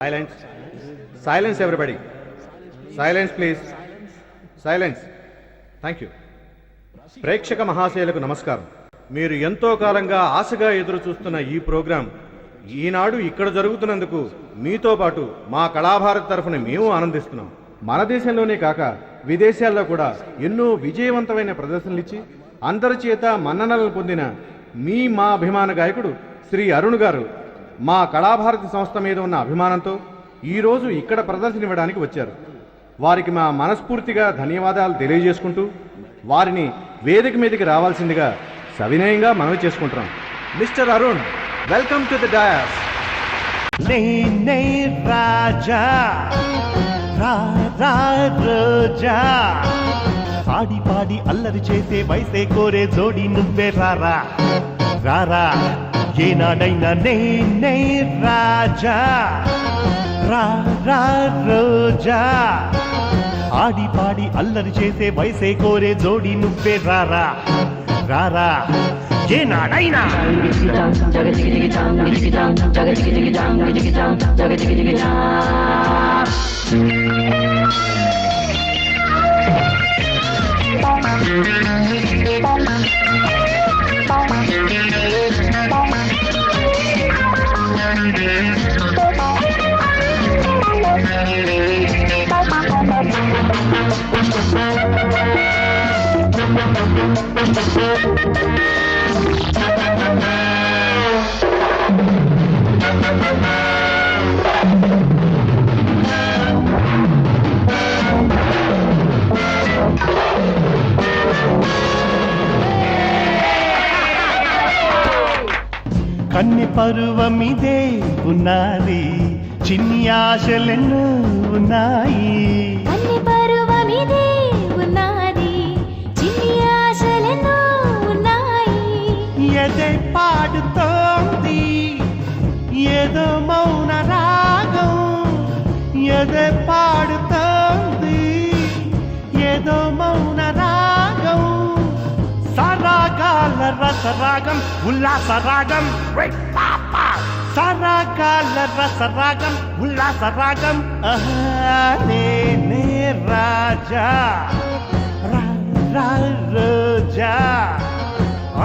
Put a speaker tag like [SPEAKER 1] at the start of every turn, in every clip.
[SPEAKER 1] Silence. Silence, everybody. Silence, please. Silence. Thank you. ప్రేక్షక మహాశయులకు నమస్కారం. మీరు ఎంతో కాలంగా ఆశగా ఎదురు చూస్తున్న ఈ ప్రోగ్రాం ఈనాడు ఇక్కడ జరుగుతున్నందుకు మీతో పాటు మా కళాభారత్ తరఫున మేము ఆనందిస్తున్నాం. మన దేశంలోనే కాక విదేశాల్లో కూడా ఎన్నో విజయవంతమైన ప్రదర్శనలు ఇచ్చి అందరి చేత మన్ననలను పొందిన మా అభిమాన గాయకుడు శ్రీ అరుణ్ గారు మా కళాభారతి సంస్థ మీద ఉన్న అభిమానంతో ఈరోజు ఇక్కడ ప్రదర్శన ఇవ్వడానికి వచ్చారు. వారికి మా మనస్ఫూర్తిగా ధన్యవాదాలు తెలియజేసుకుంటూ వారిని వేదిక మీదకి రావాల్సిందిగా సవినయంగా మనవి చేసుకుంటున్నాం. Mister Arun, welcome to the dais.
[SPEAKER 2] రాజా రోజా పాడి పాడి అల్లరి చేసే వయసే కోరే జోడి నువ్వే రారా రారా ఏనాడైనా నేనే రాజా రోజా ఆడి పాడి అల్లరి చేసే వయసే కోరే జోడి నువ్వే రారా రారా ఏనాడైనా. కన్ని పరువమిదే ఉన్నది, చిన్ని ఆశలెన్నో ఉన్నాయి.
[SPEAKER 3] కన్ని పరువమిదే ఉన్నది, చిన్ని ఆశలెన్నో ఉన్నాయి.
[SPEAKER 2] ఎదే పాడుతోంది ఏదో మౌన రాగం, ఎదే పాడుతోంది ఏదో మౌన రాగం. సరాగాల రసరాగం ఉల్లాస రాగం, సరాగాల రసరాగం ఉల్లాస రాగం. నేనే రాజా రోజా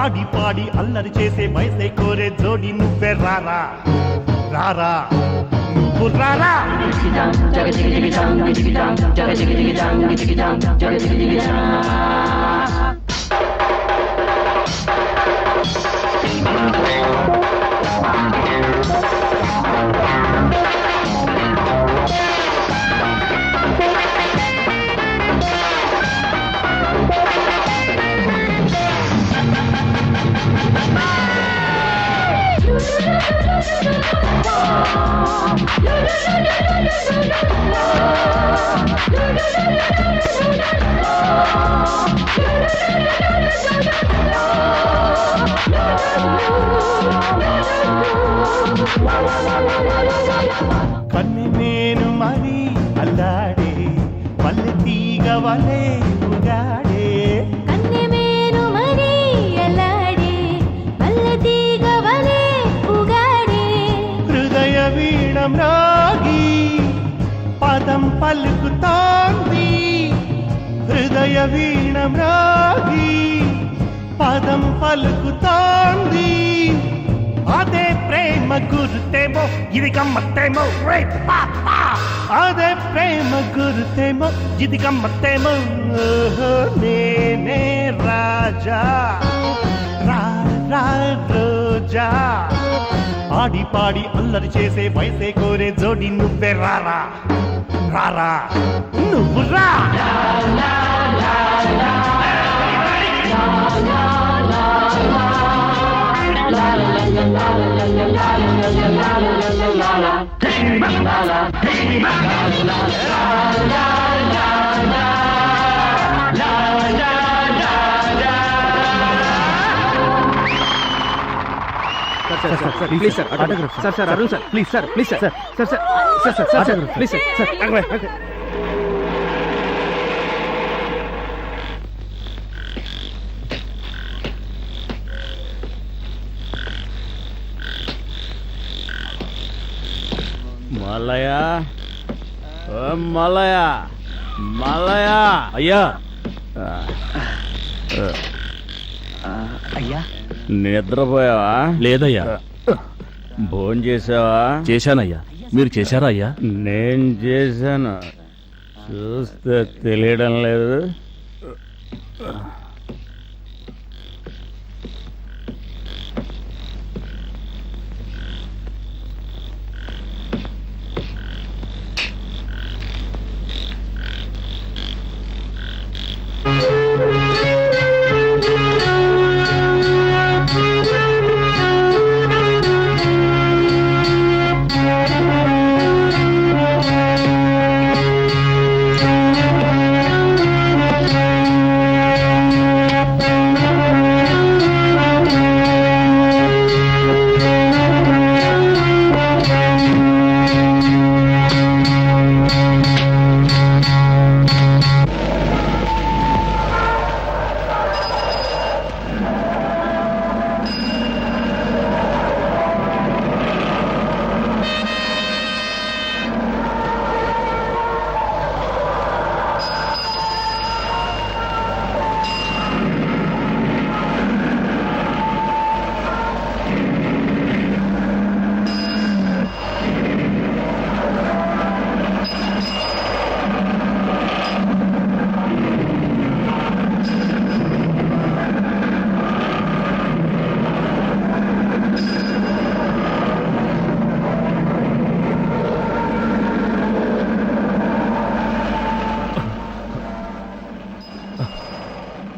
[SPEAKER 2] ఆడి పాడి అల్లరి చేసే వయసే కోరే జోడి నువ్వే రారా రారా నువ్వు రారా. కన్ని నేను మరి అల్లాడే పల్లె తీగ వలే ఉగాడే.
[SPEAKER 3] కన్ని మేను మరి అల్లాడే పల్లె తీగ వలె ఉగాడే.
[SPEAKER 2] హృదయ వీణం రాగి పదం పలుకుతోంది, హృదయ వీణం రాగి పదం పలుకుతోంది. అదే ప్రేమ గురుతేమో ఇది గమ్మత్తేమో, అదే ప్రేమ గురుతేమో ఇది గమ్మత్తేమో. నేనే రాజా రోజా ఆడి పాడి అల్లరి చేసే వయసే కోరే జోడి నువ్వే రారా రారా నువ్వు రా.
[SPEAKER 4] Please sir sir sir Arun sir please sir please sir sir sir sir sir sir please sir sir.
[SPEAKER 5] Mallayya ఓ మల్లయ్య మల్లయ్య అయ్యా
[SPEAKER 4] అయ్యా
[SPEAKER 5] నిద్రపోయావా?
[SPEAKER 6] లేదయ్యా.
[SPEAKER 5] భోజనం చేసావా?
[SPEAKER 6] చేశానయ్యా. మీరు చేశారా అయ్యా?
[SPEAKER 5] నేను చేశాను, చూస్తే తెలియడం లేదు.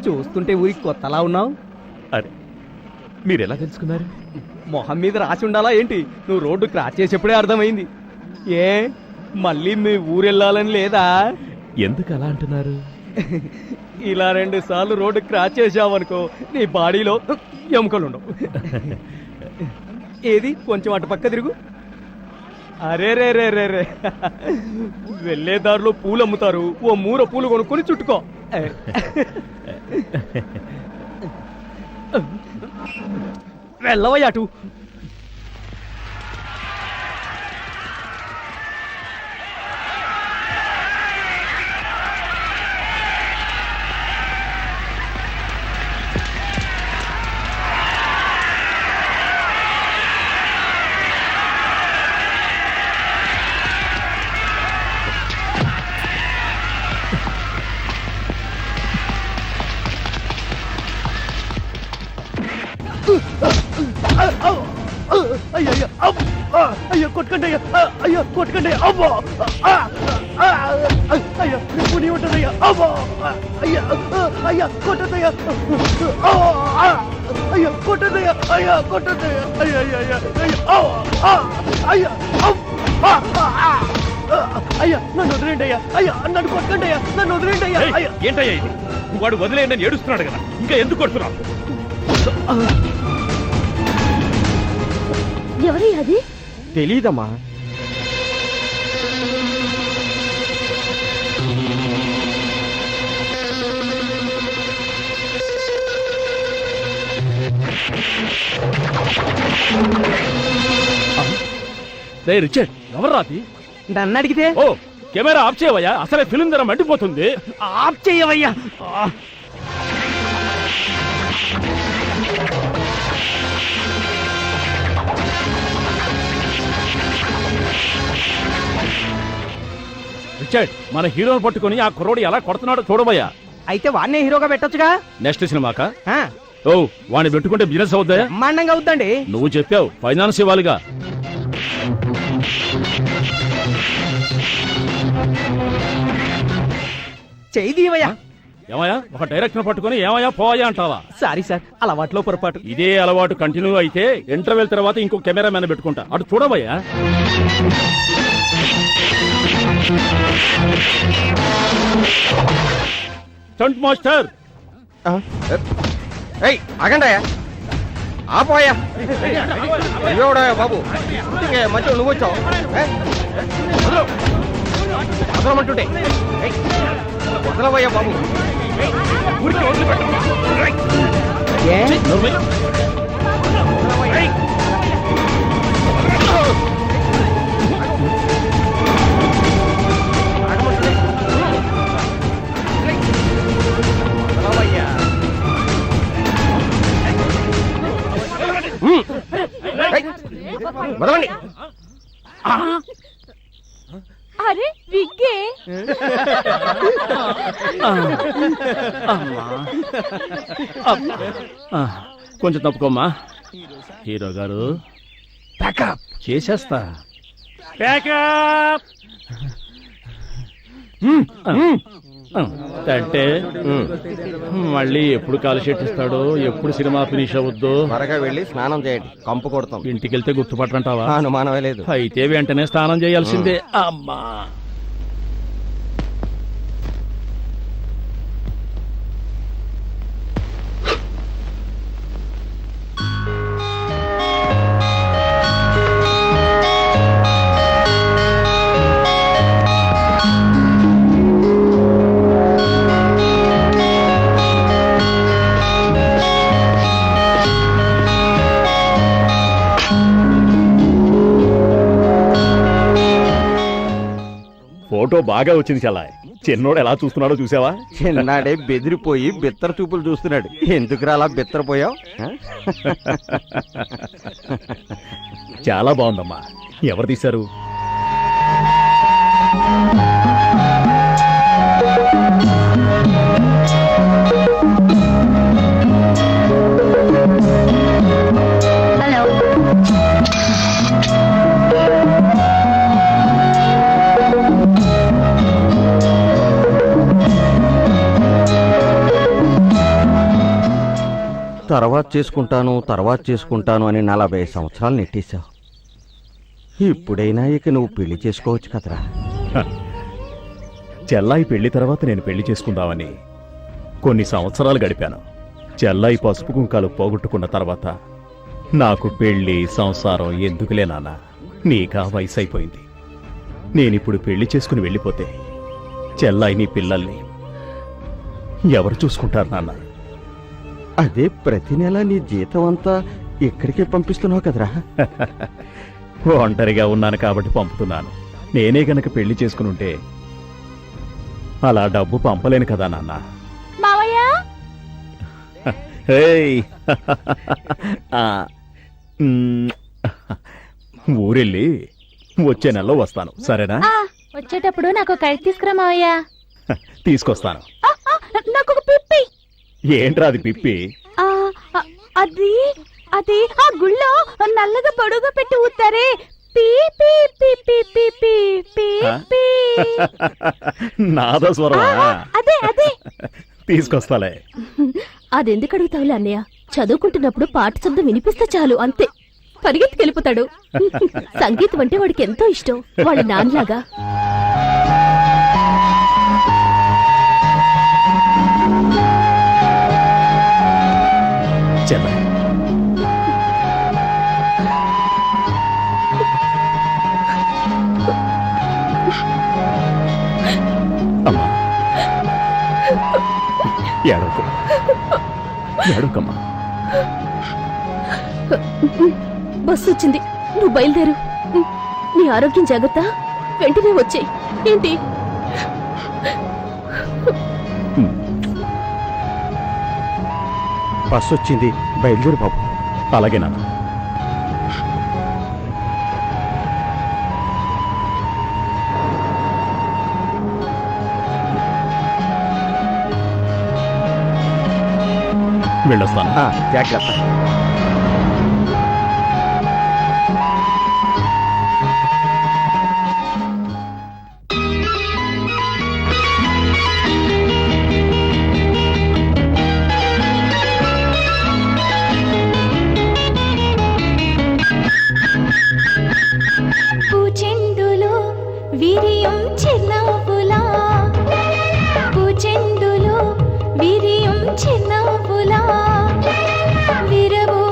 [SPEAKER 4] చూస్తుంటే ఊరికి కొత్తలా ఉన్నావు.
[SPEAKER 6] అరే మీరు ఎలా తెలుసుకున్నారు?
[SPEAKER 4] మొహం మీద రాసి ఉండాలా ఏంటి? నువ్వు రోడ్డు క్రాస్ చేసేప్పుడే అర్థమైంది. ఏ మళ్ళీ మీ ఊరెళ్ళాలని లేదా?
[SPEAKER 6] ఎందుకు అలా అంటున్నారు?
[SPEAKER 4] ఇలా 2 సార్లు రోడ్డు క్రాస్ చేసావనుకో నీ బాడీలో ఎముకలు ఉండవు. ఏది కొంచెం అటు పక్క తిరుగు. అరే రే రే రే రే వెళ్ళే దారిలో పూలు అమ్ముతారు, ఓ మూర పూలు కొనుక్కొని చుట్టుకో. వెళ్ళవయ్య అటు.
[SPEAKER 2] అయ్యా కొట్టుకండి అయ్యా కొట్టుకండి అబ్బో అయ్యా పుని ఉంటుందయ్యా అబ్బో అయ్యా అయ్యా కొట్టదయ్యా అయ్యా కొట్టదయ్యా అయ్యా కొట్టదయ్యా అయ్యా అయ్యా అయ్యా అయ్యా నన్ను వదిలేండి అయ్యా అయ్యా నన్ను కొట్టండి అయ్యా నన్ను వదిలేండి అయ్యా అయ్యా
[SPEAKER 6] ఏంటయ్యా ఇది? వాడు వదిలేయండి ఏడుస్తున్నాడు కదా, ఇంకా ఎందుకు కొడుతున్నావు?
[SPEAKER 3] ఎవరి అది?
[SPEAKER 4] తెలీదమ్మా.
[SPEAKER 6] రే రిచర్డ్, ఎవరు రాది?
[SPEAKER 4] నన్ను అడిగితే
[SPEAKER 6] ఓ కెమెరా ఆఫ్ చేయవయ్యా, అసలే ఫిలిం ధర మండిపోతుంది.
[SPEAKER 4] ఆఫ్ చెయ్యవయ్యా.
[SPEAKER 6] రిచర్డ్, మన హీరోని పట్టుకొని ఆ కుర్రోడు ఎలా కొడుతున్నాడో చూడబోయా.
[SPEAKER 4] అయితే వాడినే హీరోగా పెట్టొచ్చుగా.
[SPEAKER 6] నెక్స్ట్ సినిమాకా?
[SPEAKER 4] ఆ,
[SPEAKER 6] ఓ వాడిని పెట్టుకుంటే బిజినెస్ అవుద్దా?
[SPEAKER 4] బ్రహ్మాండంగా అవుద్దండి.
[SPEAKER 6] నువ్వు చెప్పావు, ఫైనాన్స్ ఇవ్వాలిగా.
[SPEAKER 4] చెయ్యి దీవయ్యా.
[SPEAKER 6] ఏమయ్యా, ఒక డైరెక్టర్ పట్టుకొని ఏమయ్యా పోయా అంటావా?
[SPEAKER 4] సారీ సార్, అలవాట్లో పొరపాటు.
[SPEAKER 6] ఇదే అలవాటు కంటిన్యూ అయితే ఇంటర్వెల్ తర్వాత ఇంకో కెమెరా మ్యాన్ పెట్టుకుంటా, అటు చూడబోయా. స్టంట్ మాస్టర్,
[SPEAKER 4] ఆగండి ఆపోయా. ఇవ్వడా బాబు, ఇంటికే మంచిగా నువ్వు వచ్చావు వదలమంటుంటే. వదలవయ్యా బాబు.
[SPEAKER 2] వదలండి.
[SPEAKER 3] అరే విగ్గే
[SPEAKER 6] కొంచెం తప్పుకోమ్మా. హీరో గారు చేసేస్తా. అంటే మళ్ళీ ఎప్పుడు కాలు చెట్టిస్తాడో, ఎప్పుడు సినిమా ఫినిష్ అవద్దు.
[SPEAKER 2] త్వరగా వెళ్ళి స్నానం చేయండి, కంపు కొడతాం.
[SPEAKER 6] ఇంటికెళ్తే గుర్తుపట్టంటావా?
[SPEAKER 2] అనుమానమే లేదు.
[SPEAKER 6] అయితే వెంటనే స్నానం చేయాల్సిందే. అమ్మా ఫోటో బాగా వచ్చింది చలా. చిన్నోడు ఎలా చూస్తున్నాడో చూసావా?
[SPEAKER 2] చిన్నాడే బెదిరిపోయి బిత్తర చూపులు చూస్తున్నాడు. ఎందుకురా అలా బిత్తరపోయావు?
[SPEAKER 6] చాలా బాగుందమ్మా. ఎవరు తీశారు?
[SPEAKER 2] తర్వాత చేసుకుంటాను అని 40 సంవత్సరాలు నెట్టేశావు. ఇప్పుడైనా ఇక నువ్వు పెళ్లి చేసుకోవచ్చు కదరా.
[SPEAKER 6] చెల్లాయి పెళ్లి తర్వాత నేను పెళ్లి చేసుకుందామని కొన్ని సంవత్సరాలు గడిపాను. చెల్లాయి పసుపు కుంకాలు పోగొట్టుకున్న తర్వాత నాకు పెళ్లి సంసారం ఎందుకులే నాన్న, నీకా వయసు అయిపోయింది. నేనిప్పుడు పెళ్లి చేసుకుని వెళ్ళిపోతే చెల్లాయి నీ పిల్లల్ని ఎవరు చూసుకుంటారు నాన్న?
[SPEAKER 2] అదే ప్రతి నెల నీ జీతం అంతా ఇక్కడికే పంపిస్తున్నావు కదరా.
[SPEAKER 6] ఒంటరిగా ఉన్నాను కాబట్టి పంపుతున్నాను. నేనే గనక పెళ్లి చేసుకుని ఉంటే అలా డబ్బు పంపలేను కదా నాన్న.
[SPEAKER 3] మావయ్య
[SPEAKER 6] హేయ్! ఊరెళ్ళి వచ్చే నెలలో వస్తాను, సరేనా?
[SPEAKER 3] వచ్చేటప్పుడు నాకు కైట్ తీసుకురా మావయ్య.
[SPEAKER 6] తీసుకొస్తాను.
[SPEAKER 3] నాకు ఒక పిప్పి.
[SPEAKER 6] ఏంట్రా అది పిప్పి?
[SPEAKER 3] అది అది ఆ గుళ్ళో నల్లగా పొడుగా పెట్టి ఊతారే. పీ పీ పీ పీ పీ పీ పీ పీ.
[SPEAKER 6] నాదస్వరమా?
[SPEAKER 3] అదే అదే.
[SPEAKER 6] తీసుకొస్తాలే.
[SPEAKER 3] అదెందుకు అడుగుతావులే అన్నయ్య, చదువుకుంటున్నప్పుడు పాట శబ్దం వినిపిస్తే చాలు అంతే పరిగెత్తుకెళ్ళిపోతాడు. సంగీతం అంటే వాడికి ఎంతో ఇష్టం, వాళ్ళ నాన్నలాగా.
[SPEAKER 6] చెల్లాయి, అమ్మా ఏడవకమ్మా.
[SPEAKER 3] బస్సు వచ్చింది, నువ్వు బయలుదేరు. నీ ఆరోగ్యం జాగ్రత్త, వెంటనే వచ్చేయ్. ఏంటి?
[SPEAKER 2] బస్సు వచ్చింది, బయలుదేరు బాబు.
[SPEAKER 6] అలాగే నాన్న. వెళ్ళొస్తాను.
[SPEAKER 2] జాగ్రత్త.
[SPEAKER 3] పూచెండులో విరియం చిన్నపులా, పూచెండులో విరియం చిన్నపులా, విరబో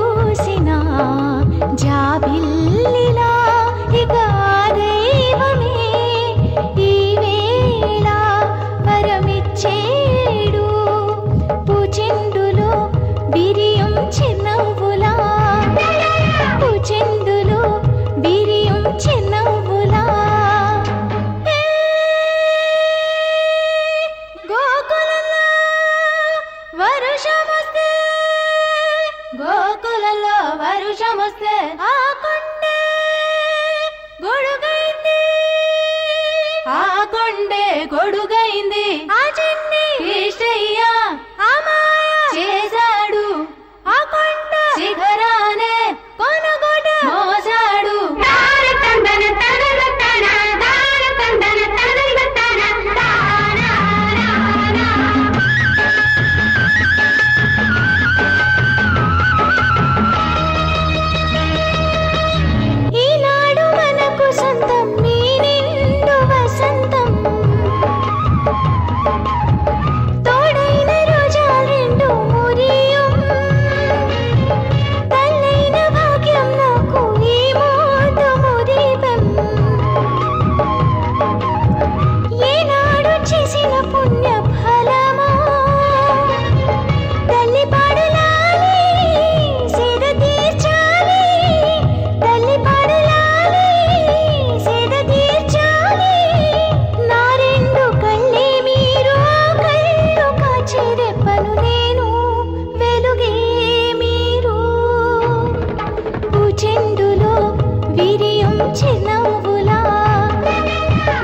[SPEAKER 7] చిరునవ్వులా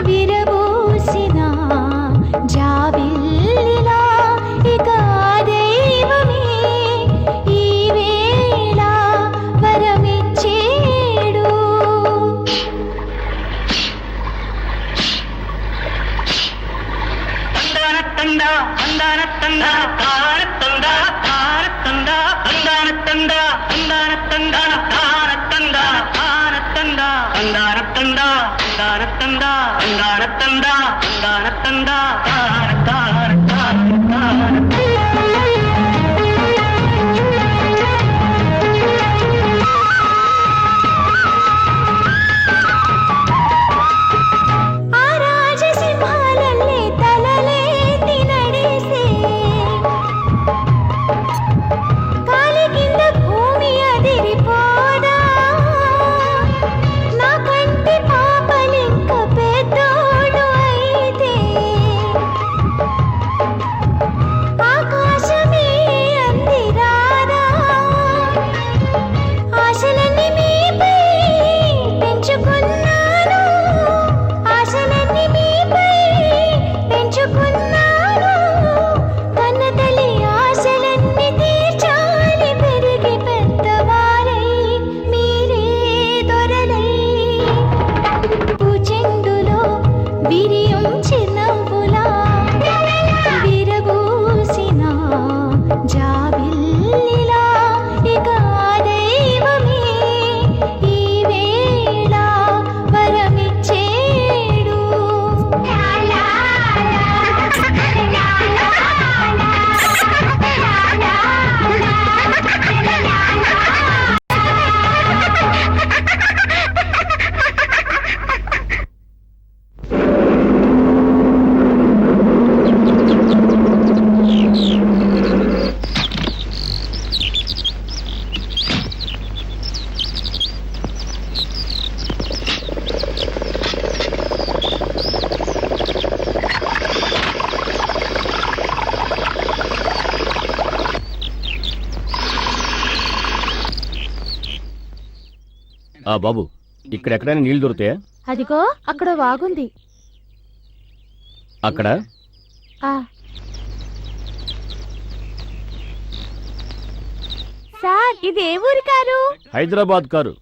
[SPEAKER 7] విరబూసిన జాబిల్లిలా ఇక దైవమే ఈ వేళ వరమిచ్చేడు. ఆ రాజసింహాలల్లే తలలేతి నడిసే కాలి కింద భూమి అదిరిపోదా నా కంటి పాపలింక పెద్దోడు అయితే ఆకాశమే అంది రాదా ఆశలన్నీ మీపై పెంచుకున్నాను ఆశలన్నీ మీపై పెంచుకున్నాను కన్న తల్లి ఆశలన్నీ తీర్చాలి పెరిగి పెద్దవారై మీరే దొరలై పూచెండులో విరియం చిరునవ్వులా విరబూసిన జాబిల్లిలా ఇక దైవమే ఈ వేళ వరమిచ్చేడు.
[SPEAKER 4] బాబు, ఇక్కడ ఎక్కడైనా నీళ్లు దొరుకుతాయా?
[SPEAKER 3] అదిగో అక్కడ వాగుంది.
[SPEAKER 4] అక్కడ
[SPEAKER 3] సార్, ఇది ఏ ఊరి కారు?
[SPEAKER 4] హైదరాబాద్ కారు.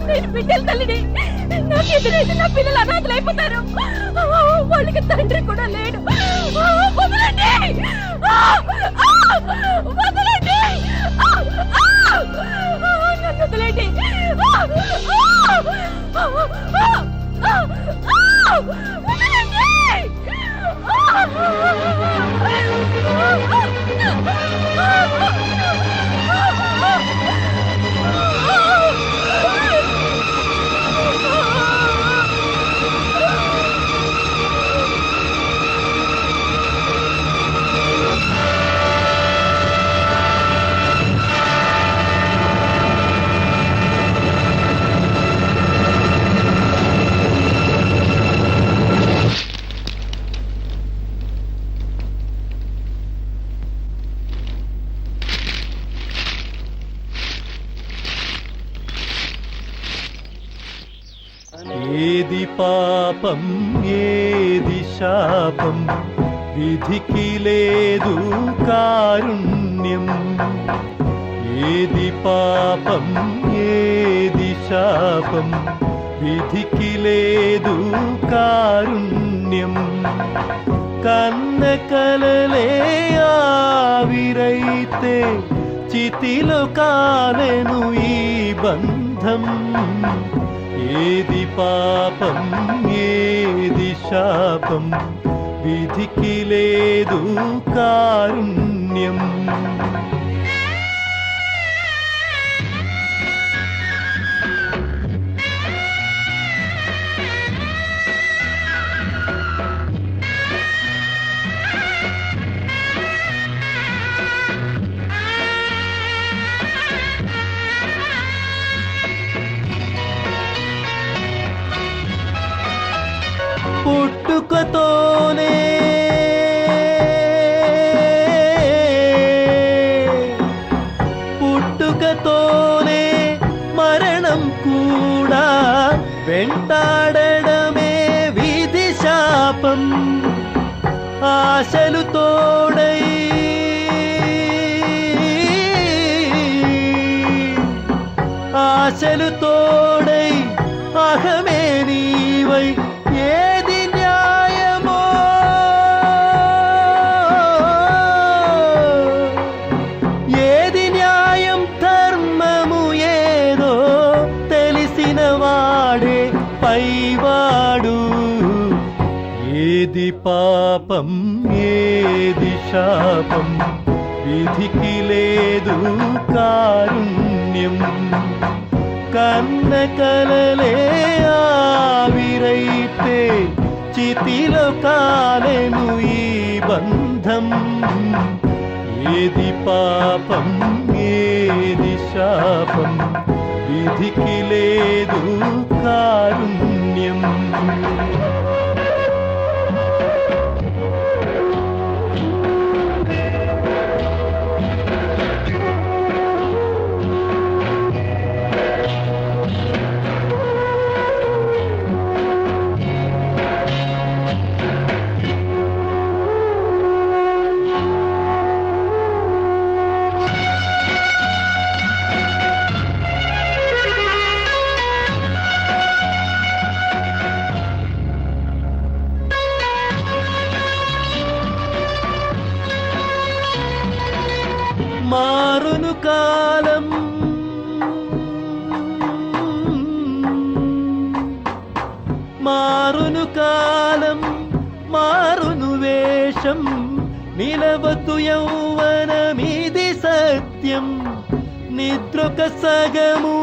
[SPEAKER 3] నేను బిడ్డల తల్లిని. నాకు ఎదురైతే నా పిల్లలు అనాథలైపోతారు. వాళ్ళకి తండ్రి కూడా లేడు. వదలండి, వదలండి, నన్ను వదలండి.
[SPEAKER 8] ఏది పాపం ఏది శాపం విధికి లేదు కారుణ్యం. ఏది పాపం ఏది శాపం విధికి లేదు కారుణ్యం. కన్న కలలే ఆవిరైతే చితిలో కాలెను ఈ బంధం. ఏది పాపం ఏది శాపం విధికి లేదు కారుణ్యం. పుట్టుకతోనే మరణం కూడా వెంటాడడమే విధి శాపం. ఆశలు తోడై అహమే నీవై ఏది న్యాయమో ఏది న్యాయం ధర్మము ఏదో తెలిసిన వాడే పైవాడు. ఏది పాపం ఏది శాపం విధికి లేదు కారుణ్యం. కన్న కలలే ఆవిరైతే చితిలో కాలెను ఈ బంధం. ఏది పాపం ఏది శాపం విధికి లేదు కారుణ్యం. మారును కాలం మారును కాలం మారును వేషం నిలవతు యౌవనమిది సత్యం. నిద్రొక సగము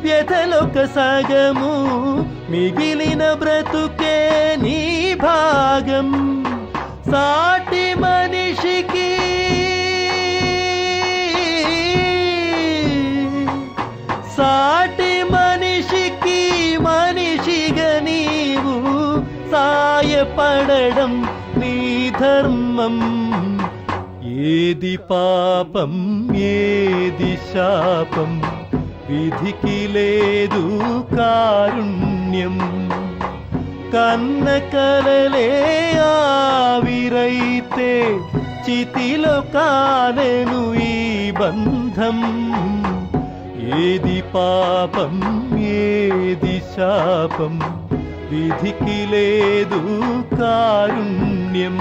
[SPEAKER 8] వ్యధలొక సగము మిగిలిన బ్రతుకే నీ భాగం. సాటి మనిషికి మనిషిగా నీవు సాయపడడం నీ ధర్మం. ఏది పాపం ఏది శాపం విధికి లేదు కారుణ్యం. కన్న కలలే ఆవిరైతే చితిలో కాలెను ఈ బంధం. ఏది పాపం ఏది శాపం విధికి లేదు కారుణ్యం.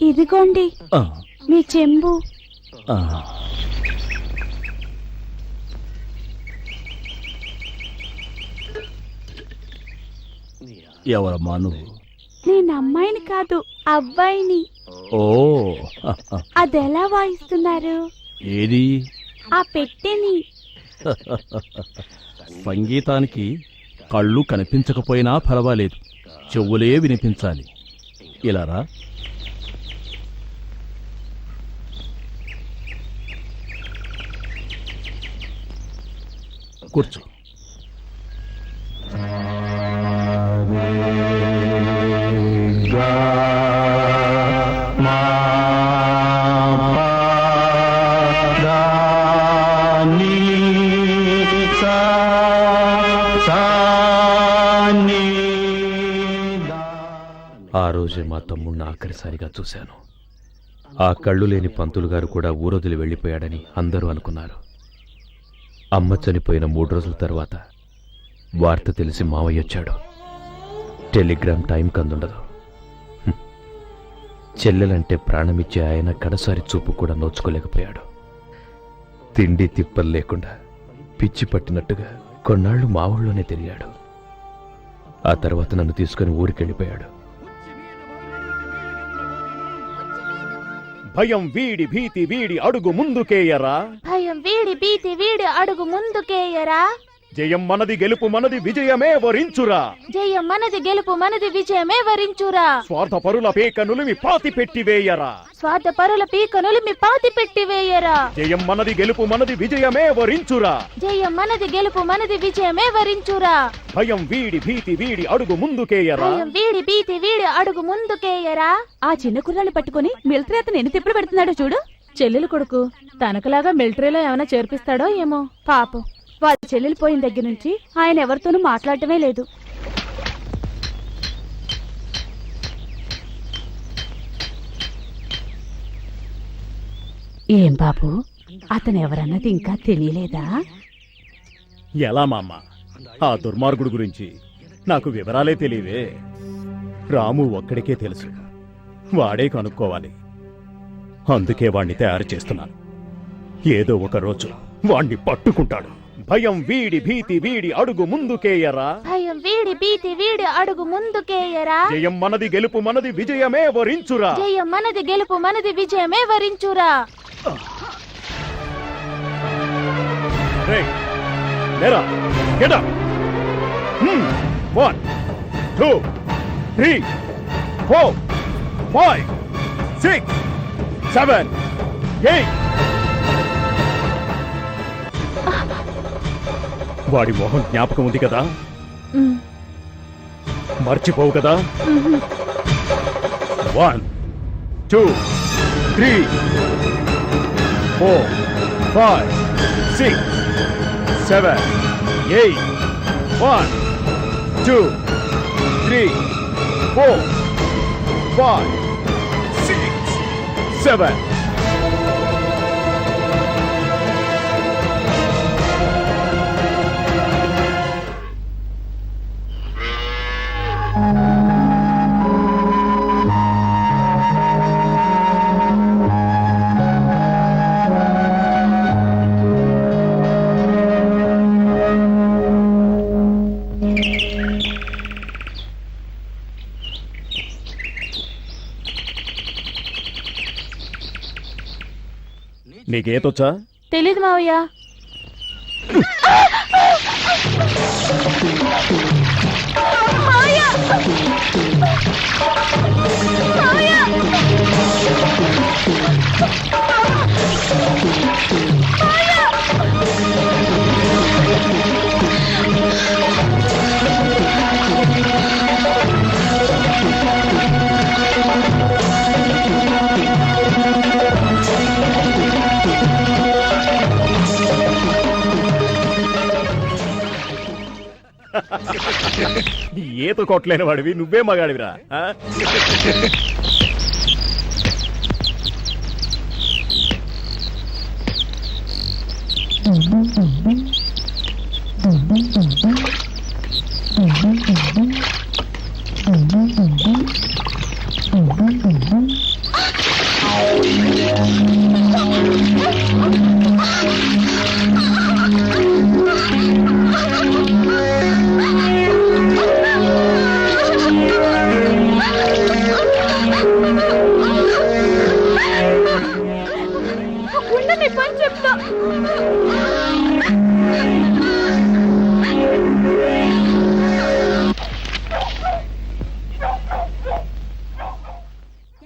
[SPEAKER 3] ఇదిగోండి మీ చెంబు.
[SPEAKER 5] ఎవరమ్మా నువ్వు?
[SPEAKER 3] నేను అమ్మాయిని కాదు, అబ్బాయిని.
[SPEAKER 5] ఓ
[SPEAKER 3] అదెలా వాయిస్తున్నారు?
[SPEAKER 5] ఏది
[SPEAKER 7] ఆ పెట్టెని.
[SPEAKER 5] సంగీతానికి కళ్ళు కనిపించకపోయినా పర్వాలేదు, చెవులే వినిపించాలి. ఇలా రా. కూర్చో.
[SPEAKER 9] ఆ రోజే మా తమ్ముణ్ణి ఆఖరిసారిగా చూశాను. ఆ కళ్ళు లేని పంతులు గారు కూడా ఊరొదిలి వెళ్ళిపోయాడని అందరూ అనుకున్నారు. అమ్మ చనిపోయిన 3 రోజుల తర్వాత వార్త తెలిసి మావయ్య వచ్చాడు. టెలిగ్రామ్ టైంకి అందుండదు. చెల్లెలంటే ప్రాణమిచ్చే ఆయన కడసారి చూపు కూడా నోచుకోలేకపోయాడు. తిండి తిప్పలు లేకుండా పిచ్చి పట్టినట్టుగా కొన్నాళ్లు మా ఊళ్ళోనే తిరిగాడు. ఆ తర్వాత నన్ను తీసుకుని ఊరికెళ్ళిపోయాడు.
[SPEAKER 6] భయం వీడి భీతి వీడి అడుగు ముందుకేయరా.
[SPEAKER 7] భయం వీడి భీతి వీడి అడుగు ముందుకేయరా.
[SPEAKER 6] జయం మనది గెలుపు మనది విజయమే వరించురా.
[SPEAKER 7] జయం మనది గెలుపు మనది విజయమే వరించురా.
[SPEAKER 6] స్వార్థపరుల పేకనులిమి పాతి పెట్టివేయరా.
[SPEAKER 7] స్వార్థపరుల పీకనులిమి పాతి పెట్టివేయరా.
[SPEAKER 6] జయం మనది గెలుపు మనది విజయమే వరించురా.
[SPEAKER 7] జయం మనది గెలుపు మనది విజయమే వరించురా.
[SPEAKER 6] భయం వీడి భీతి వీడి అడుగు ముందుకేయరా.
[SPEAKER 7] భయం వీడి భీతి వీడి అడుగు ముందుకేయరా.
[SPEAKER 3] ఆ చిన్న కుర్రాన్ని పట్టుకుని మిలిటరీ అతను ఎన్ని తిప్పుడు పెడుతున్నాడో చూడు. చెల్లెలు కొడుకు తనకులాగా మిలిటరీలో ఏమైనా చేర్పిస్తాడో ఏమో. పాపం వాళ్ళ చెల్లెలు పోయిన దగ్గర నుంచి ఆయన ఎవరితోనూ మాట్లాడటమే లేదు. ఏం బాబు, అతను ఎవరన్నది ఇంకా తెలియలేదా?
[SPEAKER 6] ఎలా మామ, ఆ దుర్మార్గుడు గురించి నాకు వివరాలే తెలియవే. రాము ఒక్కడికే తెలుసు, వాడే కనుక్కోవాలి. అందుకే వాణ్ణి తయారు చేస్తున్నాను. ఏదో ఒక రోజు వాణ్ణి పట్టుకుంటాడు. భయం వీడి భీతి వీడి అడుగు ముందుకేయరా.
[SPEAKER 7] భయం వీడి భీతి వీడి అడుగు ముందుకేయరా.
[SPEAKER 6] జయం మనది గెలుపు మనది విజయమే వరించురా.
[SPEAKER 7] జయం మనది గెలుపు మనది విజయమే వరించురా.
[SPEAKER 6] రేయ్, లేరా, get up. 1 2 3 4 5 6 7 8. వాడి మొహం జ్ఞాపకం ఉంది కదా? మర్చిపోవు కదా? 1 2 3 4 5 6 7 8. 1 2 3 4 5 6 7. నీకేతొచ్చా?
[SPEAKER 3] తెలీదు మావయ్య.
[SPEAKER 6] ఈత కొట్టలేని వాడివి నువ్వే మగాడివిరా.
[SPEAKER 7] గుండ
[SPEAKER 3] పద నీ పని చెప్తా.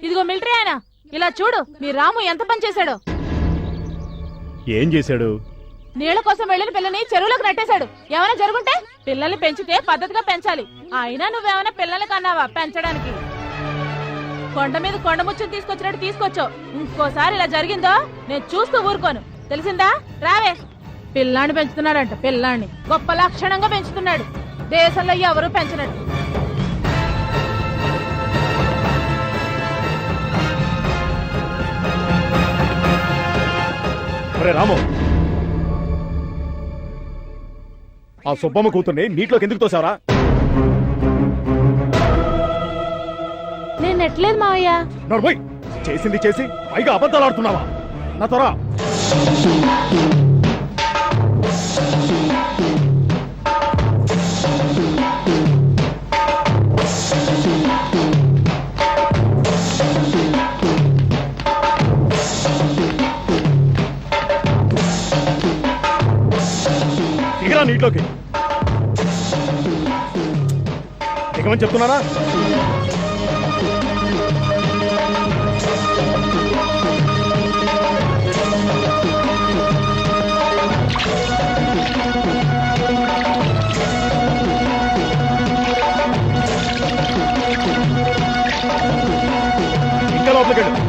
[SPEAKER 3] ఇదిగో మిలిటరీ ఆయన, ఇలా చూడు మీ రాము ఎంత పని చేశాడో.
[SPEAKER 6] ఏం చేశాడు?
[SPEAKER 3] నీళ్ల కోసం వెళ్ళిన పిల్లని చెరువులోకి నెట్టేశాడు. ఏమైనా జరుగుంటే పిల్లల్ని పెంచితే పద్ధతిగా పెంచాలి. అయినా నువ్వేమైనా పిల్లల్ని కన్నావా పెంచడానికి? కొండ మీద కొండ ముచ్చుని తీసుకొచ్చినట్టు తీసుకొచ్చావు. ఇంకోసారి ఇలా జరిగిందో నేను చూస్తూ ఊరుకోను, తెలిసిందా? రావే. పిల్లాన్ని పెంచుతున్నాడంట, పిల్లాన్ని గొప్ప లక్షణంగా పెంచుతున్నాడు, దేశంలో ఎవరు పెంచినట్టు.
[SPEAKER 6] రాము, ఆ సుబ్బమ్మ కూతుర్ని నీటిలోకి ఎందుకు తోసావరా?
[SPEAKER 3] నేను నెట్టలేదు మావయ్య.
[SPEAKER 6] నర్మయ్, చేసింది చేసి పైగా అబద్ధాలు ఆడుతున్నావా? నా త్వర దిగరా నీటిలోకి. దిగమని చెప్తున్నానా? ఇంకా లోపలికి వెళ్ళు.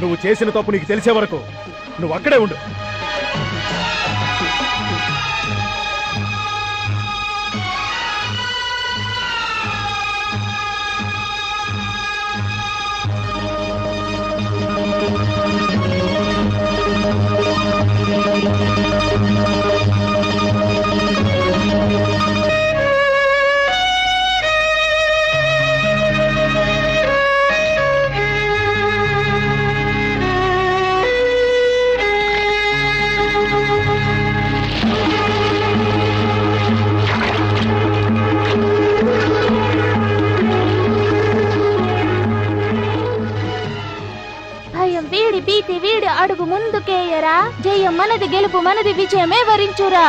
[SPEAKER 6] నువ్వు చేసిన తప్పు నీకు తెలిసే వరకు నువ్వు అక్కడే ఉండు.
[SPEAKER 7] భయం వీడి భీతి వీడి అడుగు ముందుకేయరా. జయం మనది, గెలుపు మనది, విజయమే వరించురా.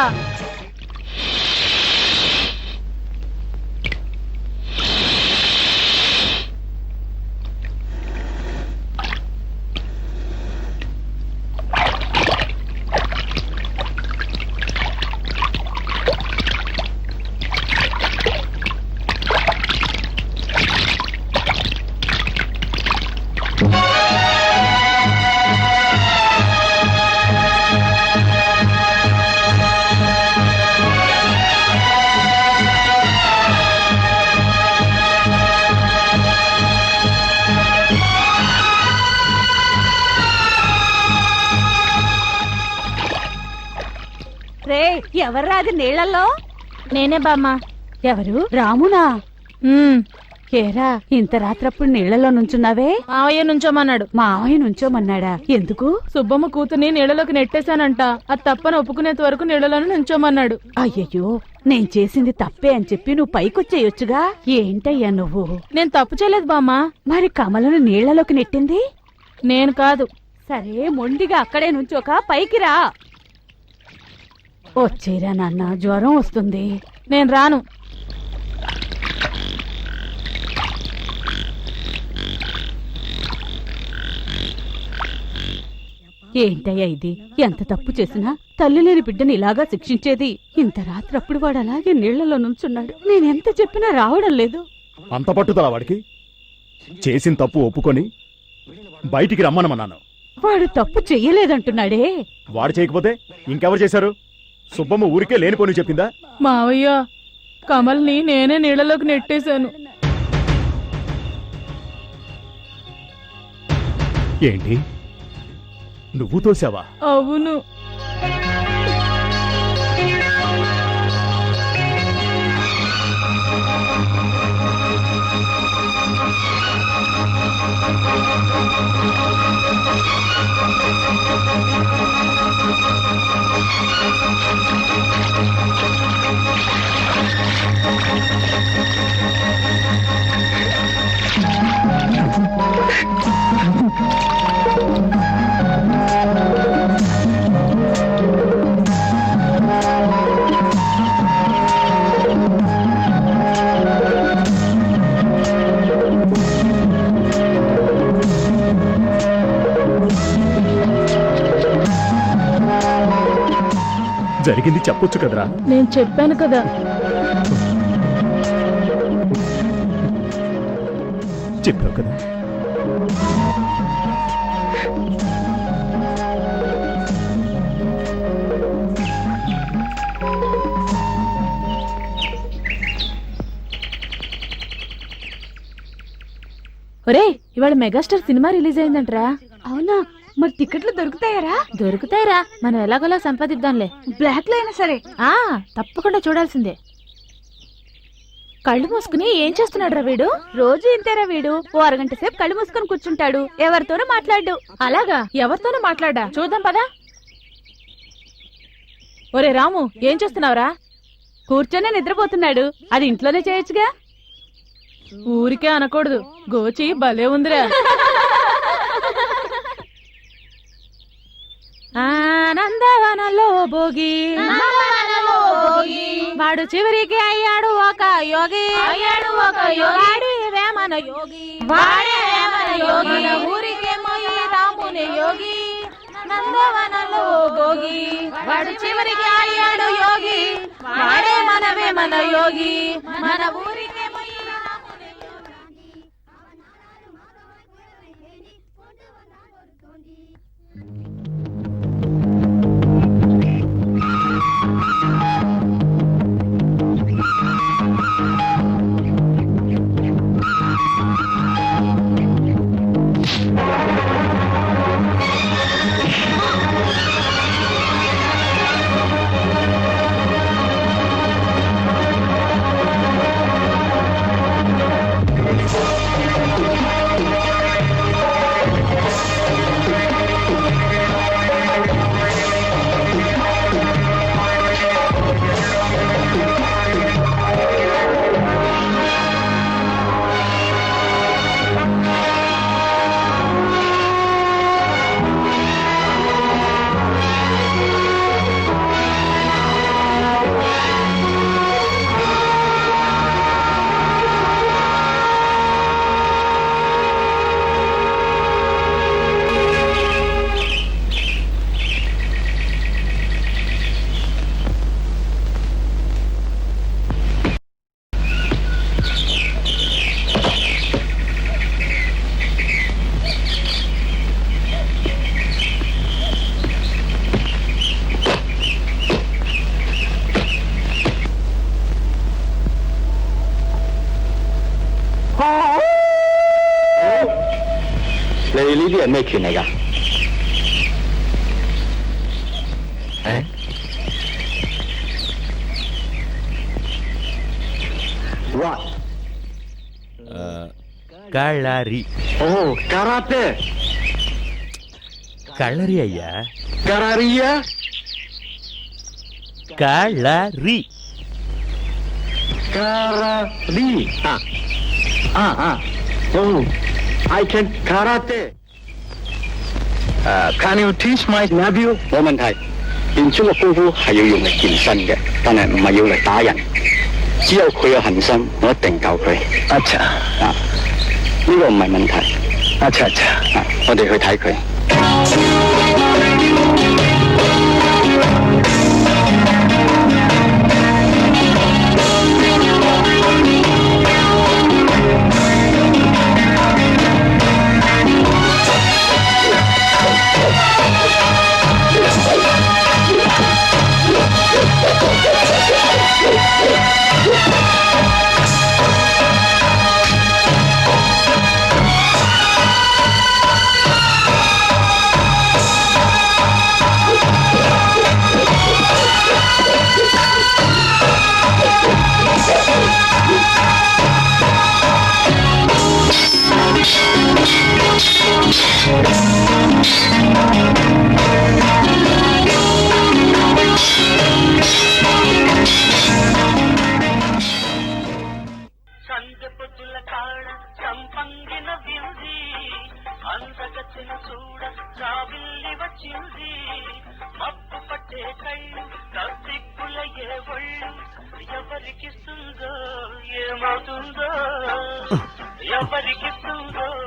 [SPEAKER 3] రే, ఎవర్రా అది నీళ్లలో?
[SPEAKER 7] నేనే బామ్మ.
[SPEAKER 3] ఎవరు? రామునా? ఏరా, ఇంత రాత్రప్పుడు నీళ్లలో నుంచున్నావే?
[SPEAKER 7] మావయ్య నుంచోమన్నాడు.
[SPEAKER 3] మావయ్య నుంచోమన్నాడా? ఎందుకు?
[SPEAKER 7] సుబ్బమ్మ కూతుర్ని నీళ్ళలోకి నెట్టేశానంట. అది తప్పని ఒప్పుకునేంత వరకు నీళ్ళలోనే నుంచోమన్నాడు.
[SPEAKER 3] అయ్యయ్యో, నేను చేసింది తప్పే అని చెప్పి నువ్వు పైకొచ్చేయొచ్చుగా. ఏంటయ్యా నువ్వు?
[SPEAKER 7] నేను తప్పు చేయలేదు బామ్మ.
[SPEAKER 3] మరి కమలను నీళ్లలోకి నెట్టింది
[SPEAKER 7] నేను కాదు.
[SPEAKER 3] సరే, మొండిగా అక్కడే నుంచోక పైకి రా. వచ్చేరా నాన్న, జ్వరం వస్తుంది.
[SPEAKER 7] నేను రాను.
[SPEAKER 3] ఏంటయ్యా ఇది? ఎంత తప్పు చేసినా తల్లి లేని బిడ్డని ఇలాగా శిక్షించేది? ఇంత రాత్రప్పుడు వాడు అలాగే నీళ్లలో నుంచున్నాడు. నేనెంత చెప్పినా రావడం లేదు.
[SPEAKER 6] అంత పట్టుదల వాడికి? చేసిన తప్పు ఒప్పుకొని బయటికి రమ్మనమన్నాను.
[SPEAKER 3] వాడు తప్పు చెయ్యలేదంటున్నాడే.
[SPEAKER 6] వాడు చేయకపోతే ఇంకెవరు చేశారు? సుబ్బమ్మ ఊరికే లేనిపోని చెప్పిందా?
[SPEAKER 7] మావయ్య, కమల్ని నేనే నీళ్ళలోకి నెట్టేశాను.
[SPEAKER 6] ఏంటి, నువ్వు తోసావా?
[SPEAKER 7] అవును.
[SPEAKER 6] జరిగింది చెప్పొచ్చు కదరా.
[SPEAKER 3] నేను చెప్పాను కదా.
[SPEAKER 6] చెప్పావు కదా.
[SPEAKER 3] ఒరే, ఇవాళ మెగాస్టార్ సినిమా రిలీజ్ అయిందంటరా.
[SPEAKER 7] అవునా? మరి టికెట్లు దొరుకుతాయరా?
[SPEAKER 3] దొరుకుతాయిరా, మనం ఎలాగోలా సంపాదిద్దాంలే.
[SPEAKER 7] బ్లాక్ లో అయినా సరే.
[SPEAKER 3] తప్పకుండా చూడాల్సిందే. కళ్ళు మూసుకుని ఏం చేస్తున్నాడు వీడు?
[SPEAKER 7] రోజు ఇంతేరా వీడు. ఓ అరగంట సేపు కళ్ళు మూసుకొని కూర్చుంటాడు, ఎవరితోనూ మాట్లాడు.
[SPEAKER 3] అలాగా? ఎవరితోనూ మాట్లాడా? చూద్దాం పదా. ఒరే రాము, ఏం చేస్తున్నావురా?
[SPEAKER 7] కూర్చొనే నిద్రపోతున్నాడు. అది ఇంట్లోనే చేయొచ్చుగా.
[SPEAKER 3] ఊరికే అనకూడదు, గోచి భలే ఉందిరా. ఆనందవనలో భోగి, వాడు చివరికి అయ్యాడు ఒక యోగి. వాడు వేమన యోగి, మన ఊరికేమో ఈ రాముని యోగి. నందవనలో భోగి, వాడు చివరికి అయ్యాడు యోగి. వాడే మన వేమన యోగి, మన ఊరికేమో ఈ రాముని యోగి.
[SPEAKER 10] 你呢啲係咩拳嚟㗎？What？
[SPEAKER 6] కళ్ళరి.
[SPEAKER 10] Oh, karate。
[SPEAKER 6] కళ్ళరి అయ్యా.
[SPEAKER 10] Karariya？
[SPEAKER 6] కళ్ళరి.
[SPEAKER 10] Karari。Oh, I can karate。Can you teach my nephew？ 冇問題。練出嘅功夫係要用嚟健身嘅，但係唔係要嚟打人。只有佢有恒心，我一定救佢。अच्छा。呢個唔係問題。अच्छा。我哋去睇佢。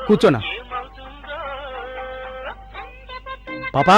[SPEAKER 4] కూర్చోనా పాపా.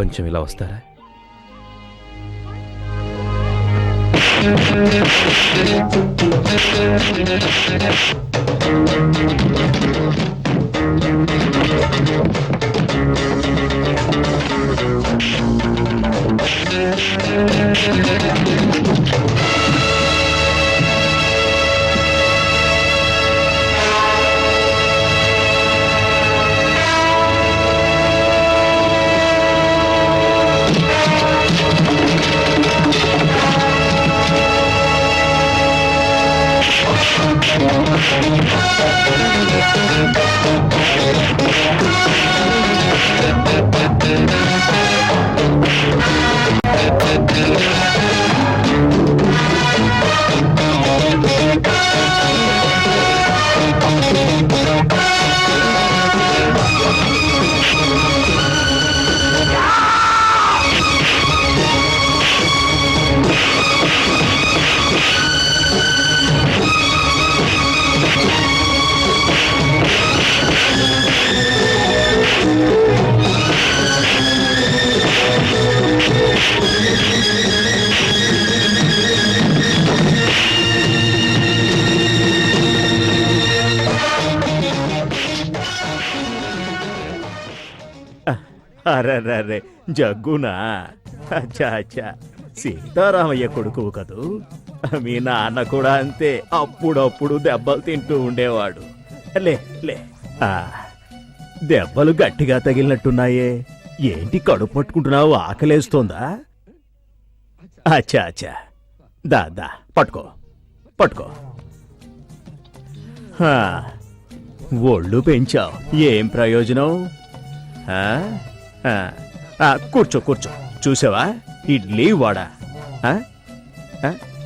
[SPEAKER 9] కొంచెం ఇలా వస్తారా?
[SPEAKER 6] అరే జగ్గునా? అచ్చా అచ్చా, సీతారామయ్య కొడుకు కదూ? మీ నాన్న కూడా అంతే, అప్పుడప్పుడు దెబ్బలు తింటూ ఉండేవాడు. లే లే దెబ్బలు గట్టిగా తగిలినట్టున్నాయే, ఏంటి కడుపు పట్టుకుంటున్నావు? ఆకలేస్తోందా? అచ్చా అచ్చా, దా పట్టుకో పట్టుకో. ఒళ్ళు పెంచావు, ఏం ప్రయోజనం? కూర్చో కూర్చో, చూసావా ఇడ్లీ వడ.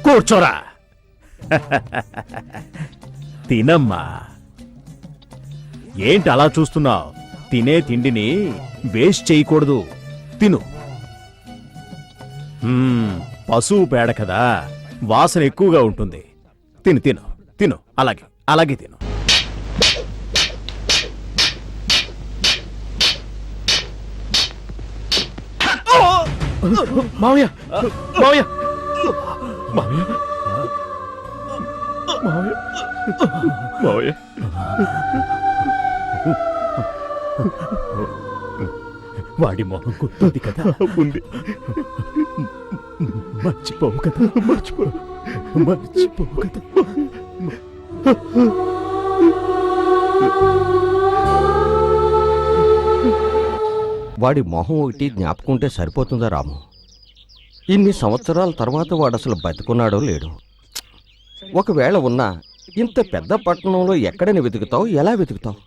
[SPEAKER 6] కూర్చోరా, తినమ్మా. ఏంటి అలా చూస్తున్నావు? తినే తిండిని వేస్ట్ చేయకూడదు, తిను. పశువు పేడ కదా, వాసన ఎక్కువగా ఉంటుంది. తిను తిను తిను, అలాగే అలాగే తిను.
[SPEAKER 9] మావయ్య మావయ్య మావయ్య మావయ్య మావయ్య
[SPEAKER 6] వాడి మొహం గుర్తుంది కదా? ఉంది. మర్చిపోవు కదా? మర్చిపోవు కదా?
[SPEAKER 2] వాడి మొహం ఒకటి జ్ఞాపకుంటే సరిపోతుందా రాము? ఇన్ని సంవత్సరాల తర్వాత వాడు అసలు బతుకున్నాడో లేడు. ఒకవేళ ఉన్నా ఇంత పెద్ద పట్టణంలో ఎక్కడని వెతుకుతావు? ఎలా వెతుకుతావు?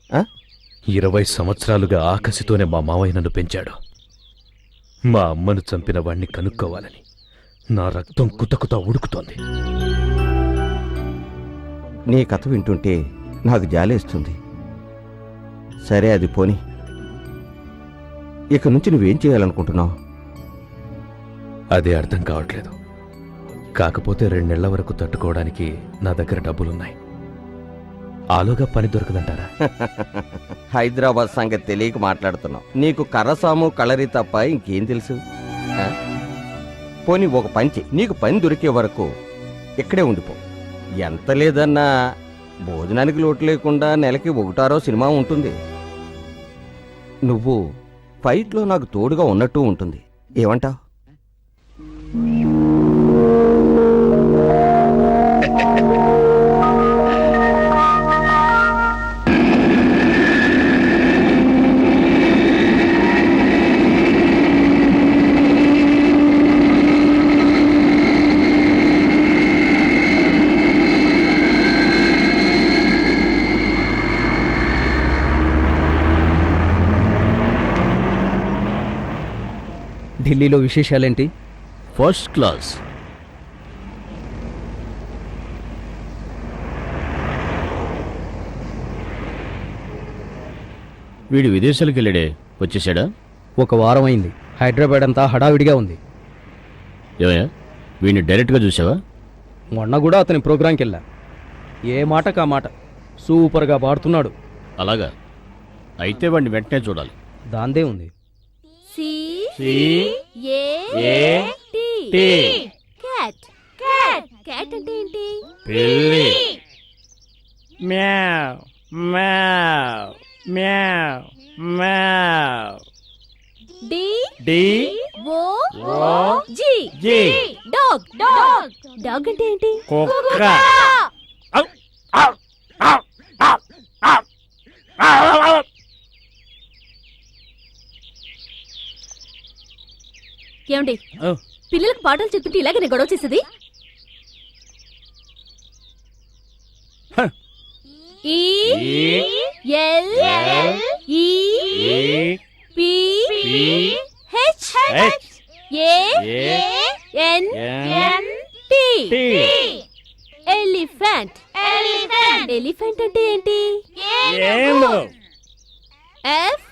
[SPEAKER 9] 20 సంవత్సరాలుగా ఆకసితోనే మా మావయ్య నన్ను పెంచాడు. మా అమ్మను చంపిన వాణ్ణి కనుక్కోవాలని నా రక్తం కుతకుతా ఉడుకుతోంది.
[SPEAKER 2] నీ కథ వింటుంటే నాకు జాలేస్తుంది. సరే, అది పోని. ఇక నుంచి నువ్వేం చేయాలనుకుంటున్నావు?
[SPEAKER 9] అదే అర్థం కావట్లేదు. కాకపోతే 2 నెలల వరకు తట్టుకోవడానికి నా దగ్గర డబ్బులున్నాయి. ఆలోగా పని దొరకదంటారా?
[SPEAKER 2] హైదరాబాద్ సంగతి తెలియక మాట్లాడుతున్నావు. నీకు కర్రసాము కళరి తప్ప ఇంకేం తెలుసు? పోనీ ఒక పంచి, నీకు పని దొరికే వరకు ఇక్కడే ఉండిపో. ఎంత లేదన్నా భోజనానికి లోటు లేకుండా నెలకి 1-6 సినిమా ఉంటుంది. నువ్వు ఫైట్లో నాకు తోడుగా ఉన్నట్టు ఉంటుంది. ఏమంటావ్?
[SPEAKER 4] ఢిల్లీలో విశేషాలేంటి?
[SPEAKER 6] First class.
[SPEAKER 4] వీడు విదేశాలకు వెళ్ళాడే, వచ్చేసాడా? 1 వారం అయింది. హైదరాబాద్ అంతా హడావిడిగా ఉంది.
[SPEAKER 6] ఏమయ్యా, వీడిని డైరెక్ట్గా చూసావా?
[SPEAKER 4] మొన్న కూడా అతని ప్రోగ్రాంకి వెళ్ళా. ఏ మాటకా మాట సూపర్గా పాడుతున్నాడు.
[SPEAKER 6] అలాగా? అయితే వాడిని వెంటనే చూడాలి.
[SPEAKER 4] దాందే ఉంది.
[SPEAKER 7] టీ. క్యాట్. క్యాట్. క్యాట్ అంటే ఏంటి?
[SPEAKER 6] పిల్లి. మ్యావ్ మ్యావ్ మ్యావ్ మ్యావ్.
[SPEAKER 7] D.
[SPEAKER 6] D.
[SPEAKER 7] O.
[SPEAKER 6] O.
[SPEAKER 7] G.
[SPEAKER 6] G.
[SPEAKER 7] Dog. Dog. Dog అంటే ఏంటి?
[SPEAKER 6] కుక్క.
[SPEAKER 7] ఏమండి పిల్లలకు పాటలు చెప్తుంటే ఇలాగే నేను గొడవ చేసేది? E L E P H A N T. Elephant. Elephant అంటే ఏంటి? ఎఫ్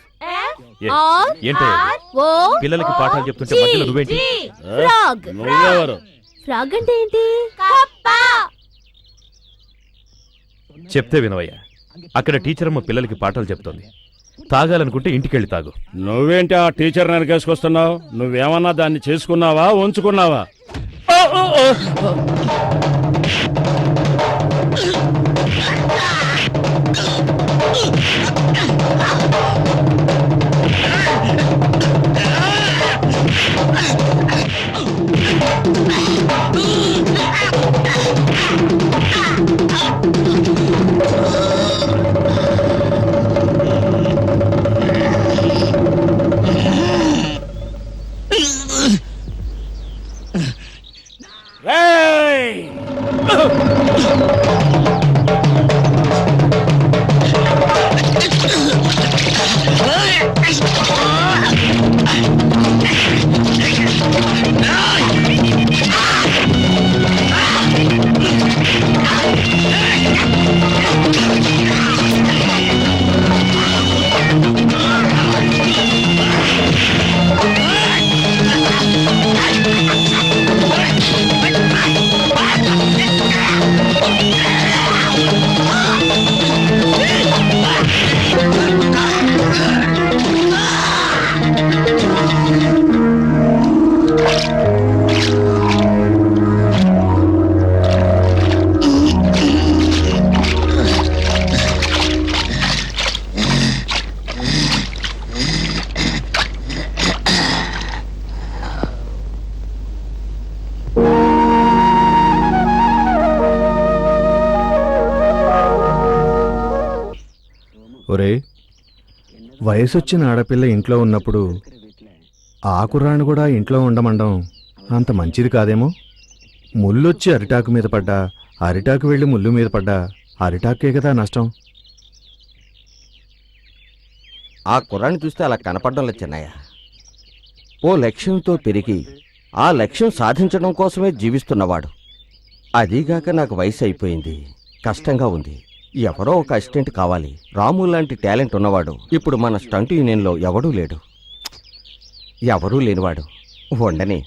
[SPEAKER 7] ఆర్
[SPEAKER 9] ఏంటి
[SPEAKER 7] ఓ.
[SPEAKER 9] పిల్లలకి పాఠాలు చెప్తుంటే మధ్యలో నువ్వేంటి?
[SPEAKER 7] ఫ్రాగ్. ఫ్రాగ్ అంటే ఏంటి?
[SPEAKER 9] చెప్తే వినవయ్యా, అక్కడ టీచర్ అమ్మ పిల్లలకి పాఠాలు చెప్తోంది. తాగాలనుకుంటే ఇంటికెళ్ళి తాగు.
[SPEAKER 6] నువ్వేంటి ఆ టీచర్ వెనకేసుకొస్తున్నావు? నువ్వేమన్నా దాన్ని చేసుకున్నావా ఉంచుకున్నావా?
[SPEAKER 1] ఒరే, వయసొచ్చిన ఆడపిల్ల ఇంట్లో ఉన్నప్పుడు ఆ కుర్రాన్ని కూడా ఇంట్లో ఉండమండం అంత మంచిది కాదేమో. ముళ్ళొచ్చి అరిటాకు మీద పడ్డా, అరిటాకు వెళ్ళి ముళ్ళు మీద పడ్డా అరిటాకే కదా నష్టం.
[SPEAKER 2] ఆ కుర్రాన్ని చూస్తే అలా కనపడడం లేదు చెన్నయ్య. ఓ లక్ష్యంతో పెరిగి ఆ లక్ష్యం సాధించడం కోసమే జీవిస్తున్నవాడు. అదీగాక నాకు వయసు అయిపోయింది, కష్టంగా ఉంది. ఎవరో ఒక అసిస్టెంట్ కావాలి. రాము లాంటి టాలెంట్ ఉన్నవాడు ఇప్పుడు మన స్టంట్ యూనియన్లో ఎవడూ లేడు. ఎవరూ లేనివాడు ఉండని.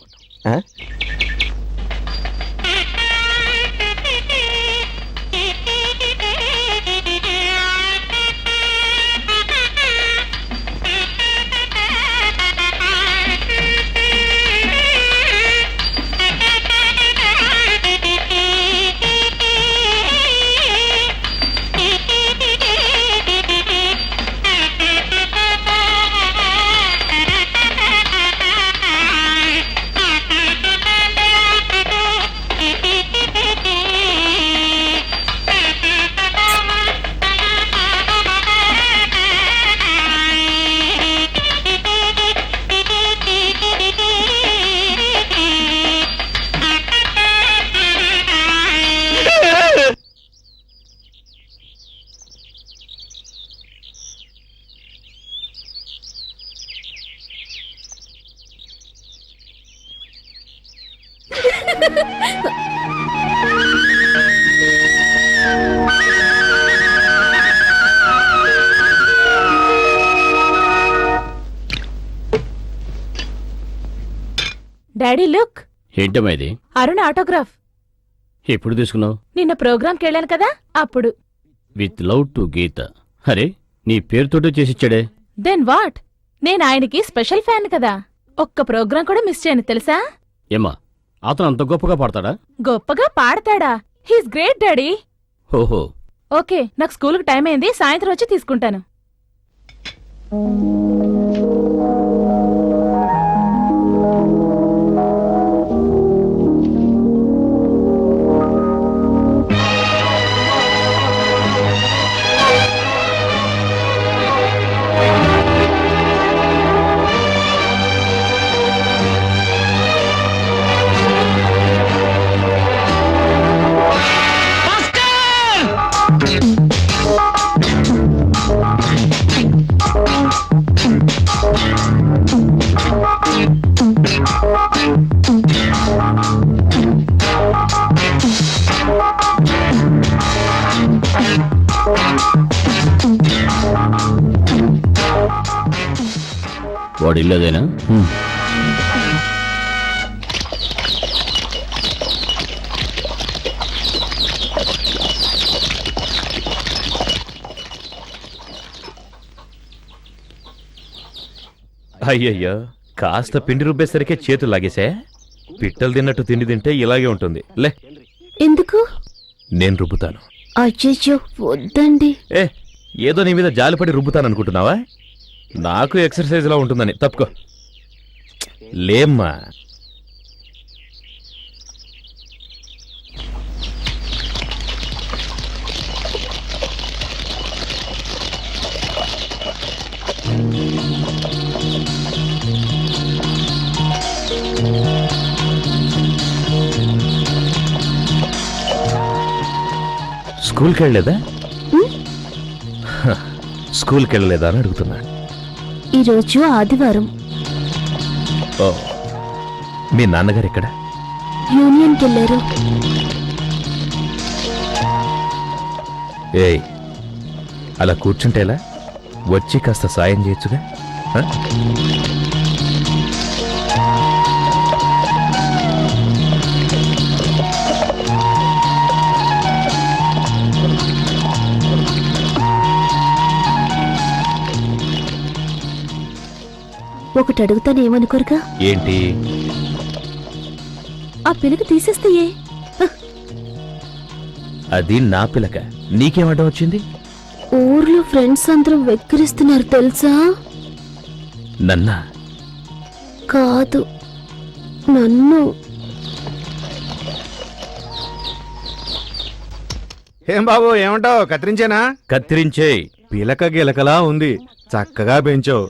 [SPEAKER 3] Daddy look.
[SPEAKER 5] ఏంటమ్మా ఇది?
[SPEAKER 3] అరుణ్ ఆటోగ్రాఫ్.
[SPEAKER 5] ఎప్పుడు తీసుకున్నావు?
[SPEAKER 3] నిన్న ప్రోగ్రాంకి వెళ్ళాను కదా అప్పుడు.
[SPEAKER 5] విత్ లవ్ టు గీత. అరే, నీ పేరుతోటే చేసిచ్చాడే.
[SPEAKER 3] దెన్ వాట్, నేను ఆయనకి స్పెషల్ ఫ్యాన్ కదా. ఒక్క ప్రోగ్రాం కూడా మిస్ చేయను తెలుసా?
[SPEAKER 5] ఏమ్మా అతను అంత గొప్పగా పాడతాడా?
[SPEAKER 3] గొప్పగా పాడతాడా? He's great daddy.
[SPEAKER 5] ఓహో.
[SPEAKER 3] ఓకే, నాకు స్కూల్కి టైం అయింది, సాయంత్రం వచ్చి తీసుకుంటాను.
[SPEAKER 5] వాడు ఇల్లేదేనా?
[SPEAKER 9] అయ్యయ్యో, కాస్త పిండి రుబ్బేసరికే చేతులు లాగేసా. పిట్టలు తిన్నట్టు తిండి తింటే ఇలాగే ఉంటుంది. లే,
[SPEAKER 7] ఎందుకు?
[SPEAKER 9] నేను రుబ్బుతాను.
[SPEAKER 7] అయ్యో వద్దండి.
[SPEAKER 9] ఏదో నీ మీద జాలిపడి రుబ్బుతాననుకుంటున్నావా? నాకు ఎక్సర్సైజ్ లా ఉంటుందని. తప్పుకో. లేమ్మా. స్కూల్కి వెళ్ళలేదా? స్కూల్కి వెళ్ళలేదా అని అడుగుతున్నా.
[SPEAKER 7] ఈరోజు ఆదివారం.
[SPEAKER 9] ఓ, మీ నాన్నగారు ఎక్కడ?
[SPEAKER 7] యూనియన్కి వెళ్ళారు.
[SPEAKER 9] ఏయ్, అలా కూర్చుంటేలా? వచ్చి కాస్త సాయం చేయొచ్చుగా.
[SPEAKER 7] ఒకటి అడుగుతాను, ఏమనుకోరుగా?
[SPEAKER 9] ఏంటి?
[SPEAKER 7] ఆ పిల్లకి తీసేస్తే
[SPEAKER 9] అది నా పిలక, నీకేమడ్డం వచ్చింది?
[SPEAKER 7] ఊర్లో ఫ్రెండ్స్ అందరూ వెక్కిరిస్తున్నారు తెలుసా?
[SPEAKER 9] నన్నా?
[SPEAKER 7] కాదు, నన్ను.
[SPEAKER 1] ఏం బాబు, ఏమంటావు? కత్తిరించేనా?
[SPEAKER 9] కత్తిరించేయ్.
[SPEAKER 1] పిలక గిలకలా ఉంది, చక్కగా పెంచావు.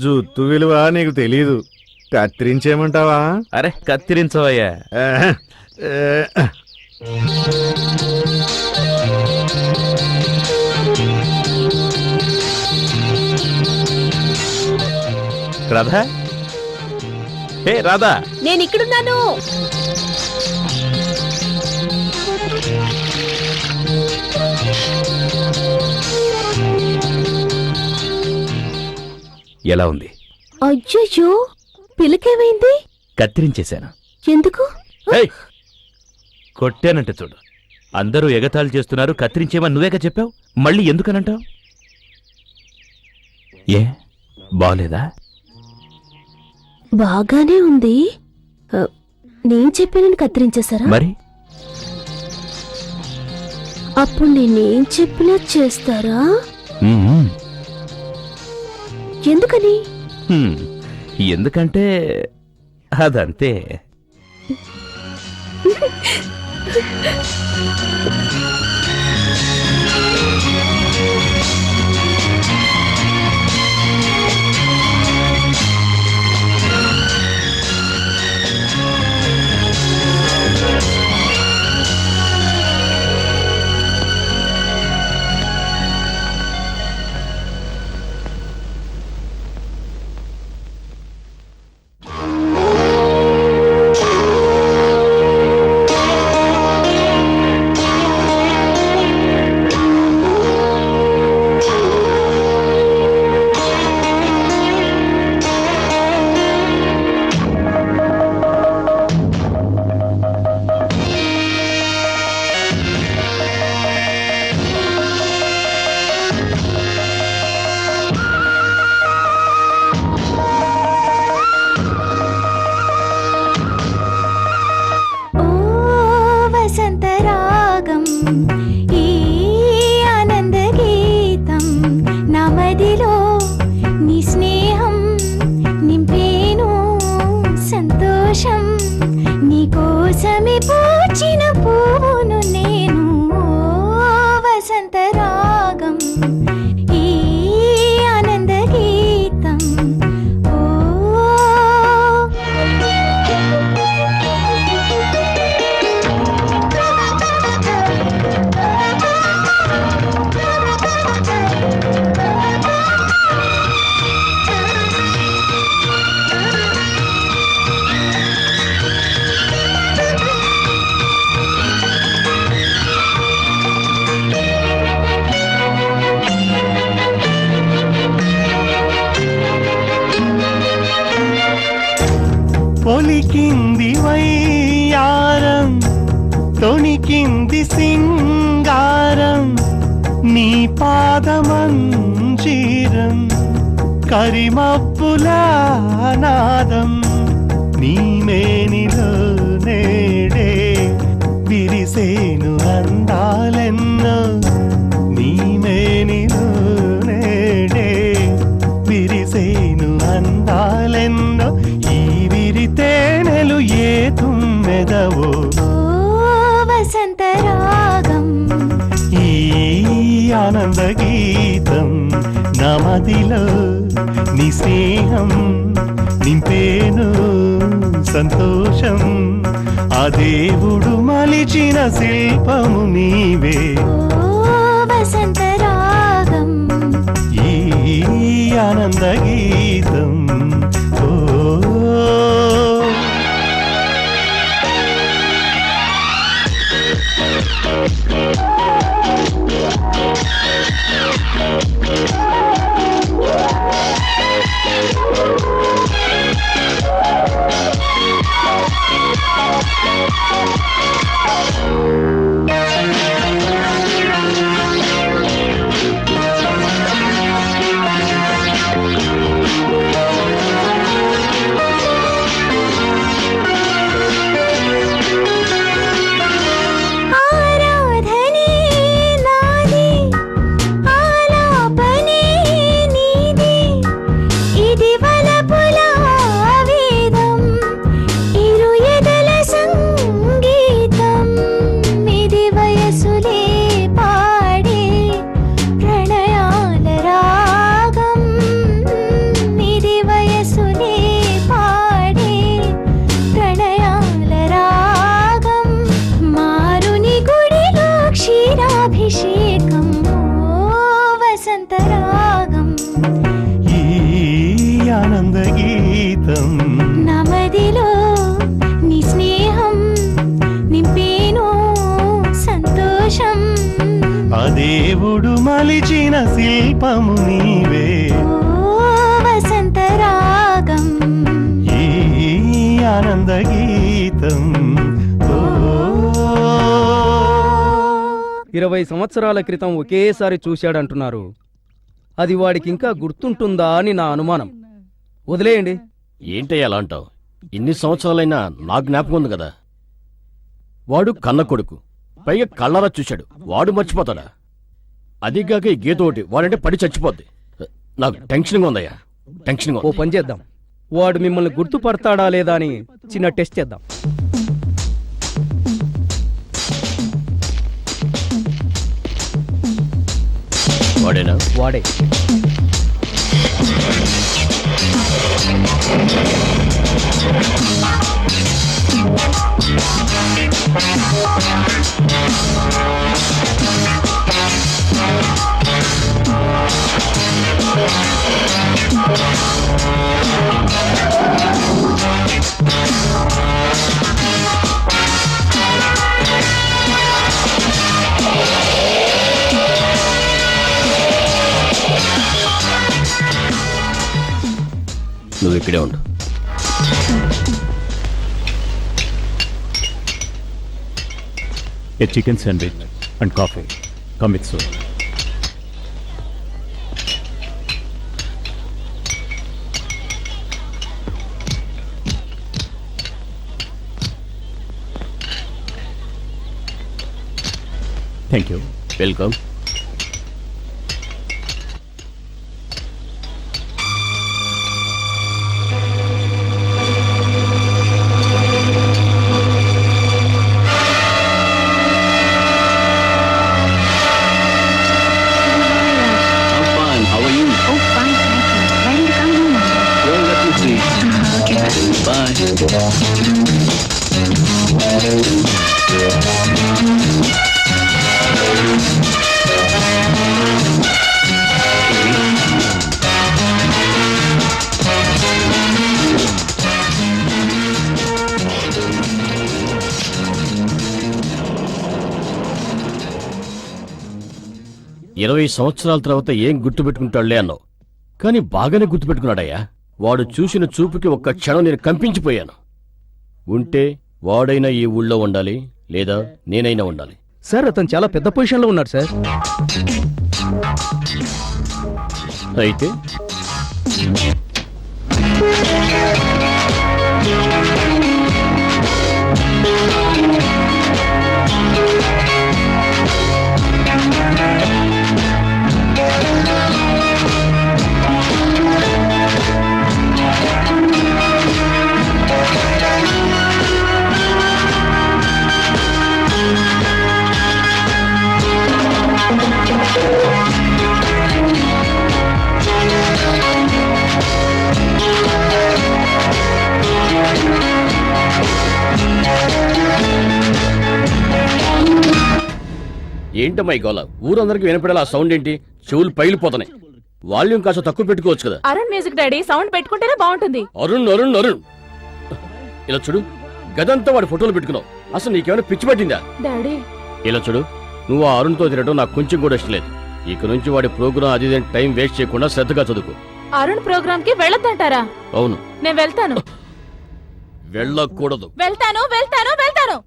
[SPEAKER 1] జుత్తు విలువ నీకు తెలీదు. కత్తిరించేయమంటావా?
[SPEAKER 9] అరే కత్తిరించవయ్యా. రాధా, హే రాధా.
[SPEAKER 7] నేను ఇక్కడున్నాను.
[SPEAKER 9] ఎలా ఉంది?
[SPEAKER 7] అయ్యో, పిల్లకేమైంది?
[SPEAKER 9] కత్తిరించేశాను.
[SPEAKER 7] ఎందుకు?
[SPEAKER 9] కొట్టానంటే చూడు. అందరూ ఎగతాళి చేస్తున్నారు, కత్తిరించేమని నువ్వేగా చెప్పావు. మళ్ళీ ఎందుకనంటావు? ఏ బాలేదా?
[SPEAKER 7] బాగానే ఉంది. నేను చెప్పానని కత్తిరించేశారా?
[SPEAKER 9] మరి
[SPEAKER 7] అప్పుడు నేనేం చెప్పినా చేస్తారా? ఎందుకని?
[SPEAKER 9] ఎందుకంటే అదంతే.
[SPEAKER 8] ఉడికింది వయ్యారం తొణికింది సింగారం నీ పాదమంజీరం కరిమప్పుల నాదం నీ మేనిలో నేడే విరిసేను అందాలెన్నో నీ మేనిలో నేడే విరిసేను అందాలెన్నో ఈ విరితేనెలు ఏ తుమ్మెదవో
[SPEAKER 7] వసంత రాగం
[SPEAKER 8] ఈ ఆనంద గీతం నమదిలో నీ స్నేహం నింపేను సంతోషం ఆ దేవుడు మలిచిన శిల్పము నీవే
[SPEAKER 7] వసంత రాగం
[SPEAKER 8] ఈ ఆనంద గీతం ఓ
[SPEAKER 7] ఆరాధనే నాది ఆలాపనే నీది ఇది వలపుల వేదం ఇరు ఎదల సంగీతం ఇది వయసులే పాడే ప్రణయాల రాగం ఇది వయసులే పాడే ప్రణయాల రాగం మారుని గుడిలో క్షీరాభిషేకం ఓ వసంత రాగం
[SPEAKER 8] ఈ ఆనంద గీతం
[SPEAKER 7] నమదిలో నీ స్నేహం నింపేను సంతోషం
[SPEAKER 8] ఆ దేవుడు మలిచిన శిల్పము నీవే
[SPEAKER 7] ఓ వసంత రాగం
[SPEAKER 8] ఈ ఆనంద గీతం ఓ
[SPEAKER 4] 20 సంవత్సరాల క్రితం ఒకేసారి చూశాడంటున్నారు. అది వాడికి ఇంకా గుర్తుంటుందా అని నా అనుమానం. వదిలేయండి.
[SPEAKER 5] ఏంటయ్య అలా అంటావు? ఇన్ని సంవత్సరాలైనా నా జ్ఞాపకం ఉంది కదా. వాడు కన్న కొడుకు, పైగా కళ్ళారా చూశాడు. వాడు మర్చిపోతాడా? అదిగాక ఈ గీత ఒకటి వాడంటే పడి చచ్చిపోద్ది. నాకు టెన్షన్గా ఉందయ్యా, టెన్షన్గా
[SPEAKER 4] ఓ
[SPEAKER 5] ఉంది.
[SPEAKER 4] పని చేద్దాం. వాడు మిమ్మల్ని గుర్తుపడతాడా లేదా అని చిన్న టెస్ట్ చేద్దాం.
[SPEAKER 5] వాడేనా?
[SPEAKER 4] వాడే.
[SPEAKER 5] నువ్వు ఇక్కడే ఉండు.
[SPEAKER 6] A chicken sandwich and coffee. Come with soup. Thank you.
[SPEAKER 5] Welcome. ఇరవై సంవత్సరాల తర్వాత ఏం గుర్తుపెట్టుకుంటాడులే అన్నావు, కానీ బాగానే గుర్తుపెట్టుకున్నాడయ్యా. వాడు చూసిన చూపుకి ఒక్క క్షణం నేను కంపించిపోయాను. ఉంటే వాడైనా ఈ ఊళ్ళో ఉండాలి, లేదా నేనైనా ఉండాలి.
[SPEAKER 4] సార్ అతను చాలా పెద్ద పొజిషన్లో ఉన్నాడు సార్.
[SPEAKER 5] అయితే ఏంటమ్మా ఈ గోల? ఊరందరికి వినపడేలా ఆ సౌండ్ ఏంటి? చెవులు పైలిపోతున్నాయి. వాల్యూమ్ కాస్త తక్కువ పెట్టుకోవచ్చు కదా.
[SPEAKER 3] అరుణ్ మ్యూజిక్ డాడీ, సౌండ్ పెట్టుకుంటేనే బాగుంటుంది.
[SPEAKER 5] అరుణ్ అరుణ్ అరుణ్ ఇలా చూడు, గదంతా వాడి ఫోటోలు పెట్టుకున్నావు. అసలు నీకేమైనా పిచ్చి పట్టిందా?
[SPEAKER 3] డాడీ
[SPEAKER 5] ఇలా చూడు, నువ్వు ఆ అరుణ్తో తిరగడం నాకు కొంచెం కూడా ఇష్టం లేదు. ఇక నుంచి వాడి ప్రోగ్రాం అది ఇదని టైం వేస్ట్ చేయకుండా శ్రద్ధగా చదువుకో.
[SPEAKER 3] అరుణ్ ప్రోగ్రామ్ కి వెళ్ళొద్దంటారా?
[SPEAKER 5] అవును,
[SPEAKER 3] నేను వెళ్తాను.
[SPEAKER 5] వెళ్ళకూడదు.
[SPEAKER 3] వెళ్తాను వెళ్తాను వెళ్తాను.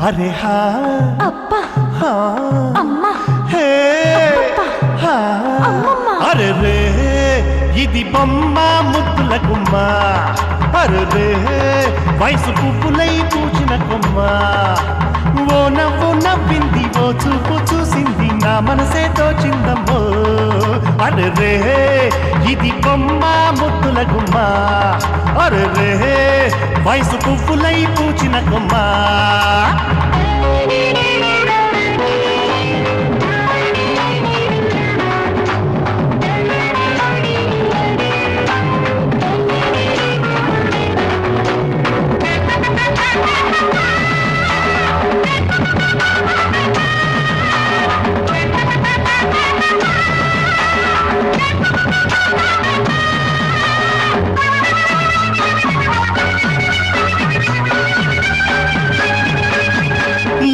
[SPEAKER 8] అరే హా
[SPEAKER 7] అప్పా
[SPEAKER 8] హా
[SPEAKER 7] అమ్మా
[SPEAKER 8] హే హా అరే రే ఇది బొమ్మ ముద్దుల గుమ్మ. అరే రే వయసు పువ్వులై పూచిన కొమ్మ. ఓ నవ్వు నవ్వింది, ఓ చూపు చూసింది, నా మనసే తోచిందమ్మో. అరే రే ఇది బొమ్మ ముద్దుల గుమ్మ. అరే రే వయసు పువ్వులై పూచిన కొమ్మ.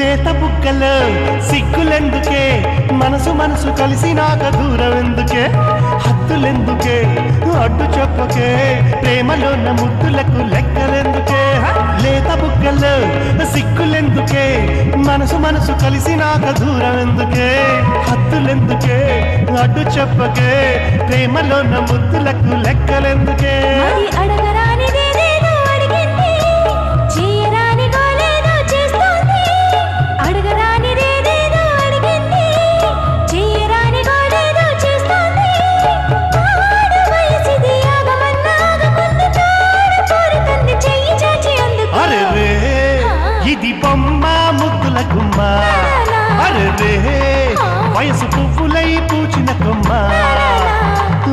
[SPEAKER 8] లేత బుగ్గలు సిగ్గులెందుకే, మనసు మనసు కలిసి నాక దూరం ఎందుకే, హద్దులెందుకే, అడ్డు చెప్పకే, ప్రేమలోన ముద్దులకు లెక్కలెందుకే. లేత బుగ్గలు సిగ్గులెందుకే, మనసు మనసు కలిసి నాక దూరం ఎందుకే, హద్దులెందుకే, అడ్డు చెప్పకే, ప్రేమలోన ముద్దులకు లెక్కలెందుకే.
[SPEAKER 7] మరి అడగరానిదేదేదో అడిగింది, చేయరాని గోలేదో చేస్తుంది. అడగరానిదేదేదో అడిగింది, చేయరాని గోలేదో చేస్తుంది. ఆడ వయసిది ఆగమన్నా ఆగకుంది, తార కోరుతుంది చెయ్యి చాచి అందుకు.
[SPEAKER 8] అరే రే ఇది బొమ్మ ముద్దుల గుమ్మ. అరే రే వయసు పువ్వులై పూచిన కొమ్మ.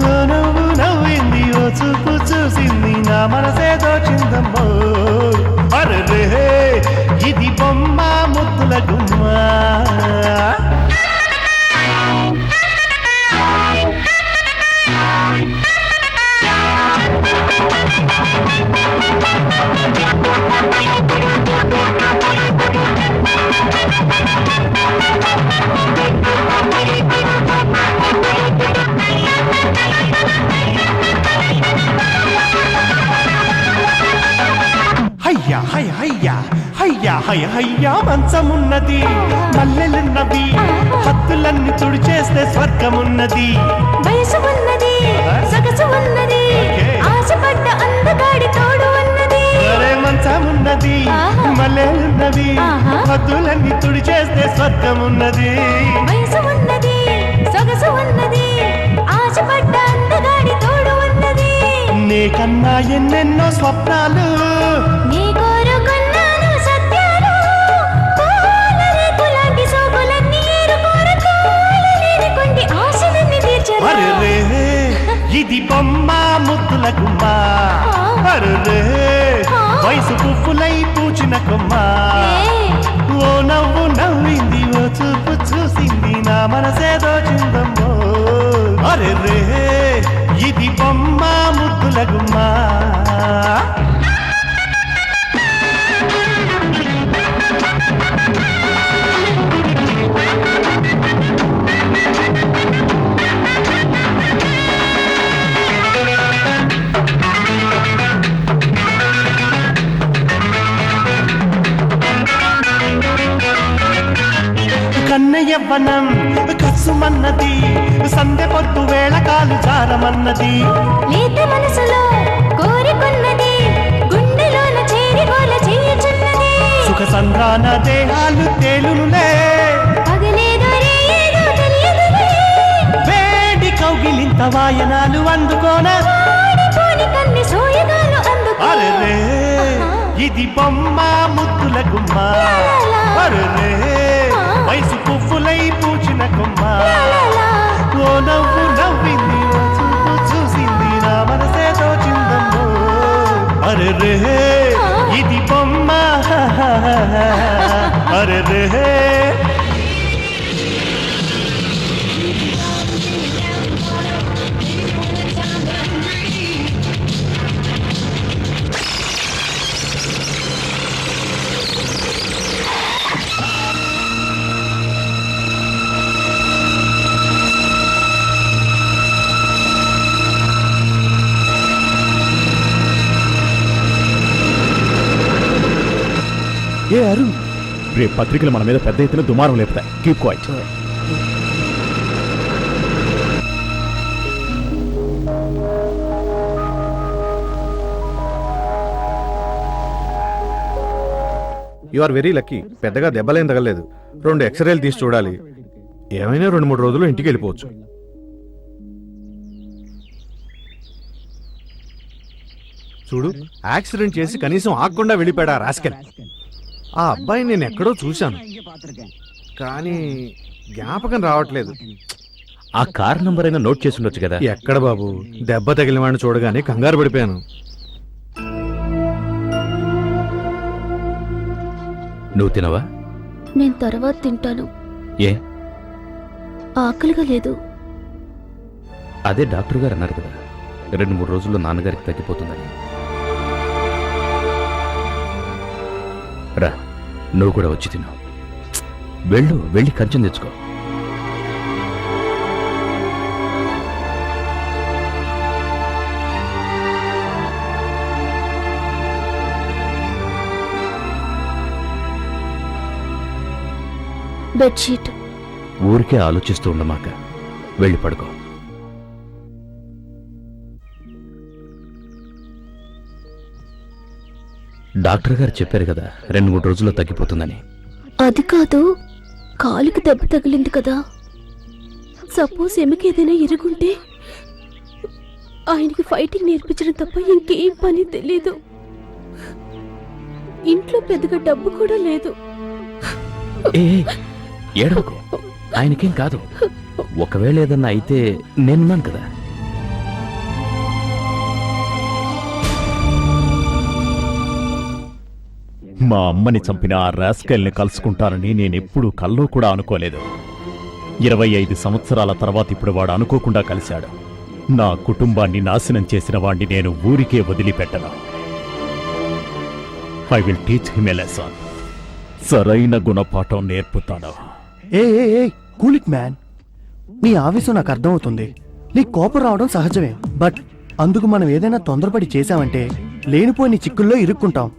[SPEAKER 8] ఓ నవ్వు నవ్వింది, ఓ చూపు చూసింది, నా మనసే దోచిందమ్మో. అరే రే ఇది బొమ్మ ముద్దుల గుమ్మ. హయ్యా హయ్య హయ్యా హయ్యా హయ్య హయ్యా మంచమున్నది, మల్లెలున్నవి, హద్దులన్నీ తుడిచేస్తే స్వర్గమున్నది.
[SPEAKER 7] వయసు ఉన్నది, సొగసు ఉన్నది, ఆశపడ్డ అందగాడి తోడు ఉన్నది.
[SPEAKER 8] అరే మంచమున్నది, మల్లెలున్నవి, హద్దులన్నీ తుడిచేస్తే స్వర్గమున్నది.
[SPEAKER 7] వయసు ఉన్నది, సొగసు ఉన్నది, ఆశపడ్డ అందగాడి తోడు ఉన్నది.
[SPEAKER 8] నీకన్నా ఎన్నెన్నో స్వప్నాలు,
[SPEAKER 7] నీ కోరుకున్నాను సత్యాలు. పూల రేకులాంటి సోకులన్నీ ఏరుకోరకోలేని కొంటి ఆశలన్నీ తీర్చరా.
[SPEAKER 8] అరే రే ఇది బొమ్మ ముద్దుల గుమ్మ. అరే రే వయసు పువ్వులై పూచిన కొమ్మ ఓ నవ్వు నవ్వింది ఓ చూపు చూసింది నా మనసే దోచిందమ్మో అరే రే ఇది బొమ్మ ముద్దుల గుమ్మ కన్నయవ్వనం కసుమన్నది సందె పొద్దు వేళ కాలు జారమన్నది
[SPEAKER 7] లేత మనసులో కోరికున్నది గుండెలోన చేరి గోల చేయుచున్నది
[SPEAKER 8] సుఖ సంధాన దేహాలు తేలునులే
[SPEAKER 7] పగలేదో రేయేదో తెలియదులే
[SPEAKER 8] వేడి కౌగిలింత వాయనాలు అందుకోన
[SPEAKER 7] ఆడిపోని కన్ని సోయగాలు
[SPEAKER 8] అరే రే
[SPEAKER 7] అందుకో
[SPEAKER 8] ఇది బొమ్మ ముద్దుల గుమ్మ అరే రే వయసు పువ్వులై పూచిన కొమ్మ ఓ నవ్వు నవ్వింది ఓ చూపు చూసింది నా మనసే దోచిందమ్మో అరే రే ఇది బొమ్మ అరే రే
[SPEAKER 6] ఏ అరుణ్, రేపు పత్రికలు మన మీద పెద్ద ఎత్తున దుమారం లేపుతాయి. Keep quiet.
[SPEAKER 1] You are very lucky. పెద్దగా దెబ్బలేం తగలేదు. 2 ఎక్స్రేలు తీసి చూడాలి. ఏమైనా 2-3 రోజులు ఇంటికి వెళ్ళిపోవచ్చు. చూడు, యాక్సిడెంట్ చేసి కనీసం ఆగకుండా వెళ్ళిపోయాడు ఆ రాస్కెల్. ఆ అబ్బాయి నేను ఎక్కడో చూశాను, కానీ జ్ఞాపకం రావట్లేదు.
[SPEAKER 9] ఆ కార్ నంబర్ అయినా నోట్ చేసి ఉండొచ్చు కదా.
[SPEAKER 1] ఎక్కడ బాబు, దెబ్బ తగిలిన వాడిని చూడగానే కంగారు పడిపోయాను.
[SPEAKER 9] నువ్వు తినవా?
[SPEAKER 7] నేను తర్వాత తింటాను.
[SPEAKER 9] ఏ?
[SPEAKER 7] ఆకలిగా లేదు.
[SPEAKER 9] అదే డాక్టర్ గారు అన్నారు కదా, 2-3 రోజుల్లో నాన్నగారికి తగ్గిపోతుందని. రా, నువ్వు కూడా వచ్చి తిను. వెళ్ళి కంచెం తెచ్చుకో.
[SPEAKER 7] బెడ్షీట్.
[SPEAKER 9] ఊరికే ఆలోచిస్తూ ఉండమాక, వెళ్ళి పడుకో. డాక్టర్ గారు చెప్పారు కదా, 2-3 రోజుల్లో తగ్గిపోతుందని.
[SPEAKER 7] అది కాదు, కాలుకి దెబ్బ తగిలింది కదా. సపోజ్ ఎమకేదైనా ఇరుగుంటే ఆయనకి ఫైటింగ్ నేర్పించడం తప్ప ఇంకేం పని తెలీదు. ఇంట్లో పెద్దగా డబ్బు కూడా లేదు.
[SPEAKER 9] ఏ ఏడవకు, ఆయనకేం కాదు. ఒకవేళ ఏదన్నా అయితే నేనున్నాను కదా.
[SPEAKER 6] మా అమ్మని చంపిన ఆ రాస్కెల్ని కలుసుకుంటానని నేనెప్పుడూ కల్లో కూడా అనుకోలేదు. 25 సంవత్సరాల తర్వాత ఇప్పుడు వాడు అనుకోకుండా కలిశాడు. నా కుటుంబాన్ని నాశనం చేసిన వాణ్ణి నేను ఊరికే వదిలిపెట్టను. I will teach him a lesson. సరైన గుణపాఠం నేర్పుతాను.
[SPEAKER 11] ఏ కూలిక్ మ్యాన్, నీ ఆవేశం నాకు అర్థమవుతుంది. నీ కోపం రావడం సహజమే. బట్ అందుకు మనం ఏదైనా తొందరపడి చేశామంటే లేనిపోయిన చిక్కుల్లో ఇరుక్కుంటాం.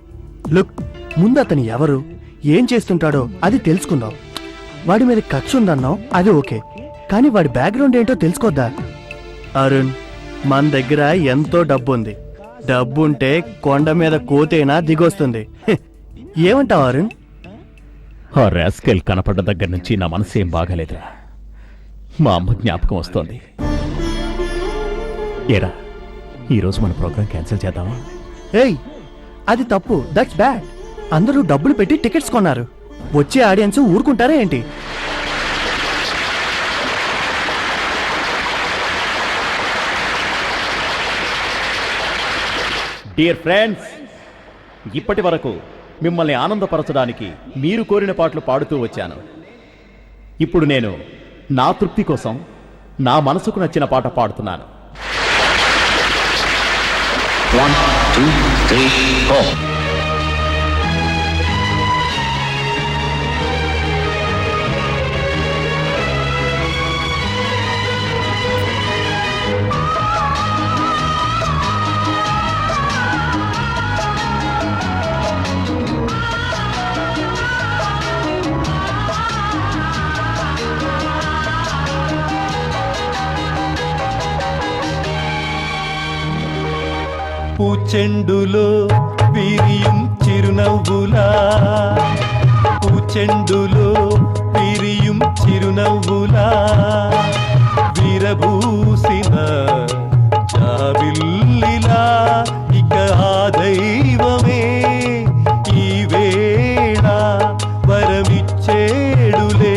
[SPEAKER 11] లుక్, ముందు అతను ఎవరు, ఏం చేస్తుంటాడో అది తెలుసుకుందాం. వాడి మీద కక్ష ఉందన్నాం, అది ఓకే, కానీ వాడి బ్యాక్గ్రౌండ్ ఏంటో తెలుసుకోద్దా? అరుణ్, మన దగ్గర ఎంతో డబ్బు ఉంది. డబ్బుంటే కొండ మీద కోతైనా దిగొస్తుంది. ఏమంటావు అరుణ్?
[SPEAKER 6] ఆ రాస్కెల్ కనపడ్డ దగ్గర నుంచి నా మనసు ఏం బాగాలేదురా. మా అమ్మ జ్ఞాపకం వస్తోంది. ఏరా, ఈరోజు మన ప్రోగ్రాం క్యాన్సిల్ చేద్దామా?
[SPEAKER 11] ఏయ్, అది తప్పు. That's bad. అందరూ డబ్బులు పెట్టి టికెట్స్ కొన్నారు. వచ్చే ఆడియన్స్ ఊరుకుంటారా ఏంటి?
[SPEAKER 6] డియర్ ఫ్రెండ్స్, ఇప్పటి వరకు మిమ్మల్ని ఆనందపరచడానికి మీరు కోరిన పాటలు పాడుతూ వచ్చాను. ఇప్పుడు నేను నా తృప్తి కోసం నా మనసుకు నచ్చిన పాట పాడుతున్నాను.
[SPEAKER 10] 1, 2, 3, 4.
[SPEAKER 8] పూచెండులో విరియం చిరునవ్వులా, పూచెండులో విరియం చిరునవ్వులా, విరబూసిన జాబిల్లిలా ఇక ఆ దైవమే ఈ వేళ వరమిచ్చేడులే.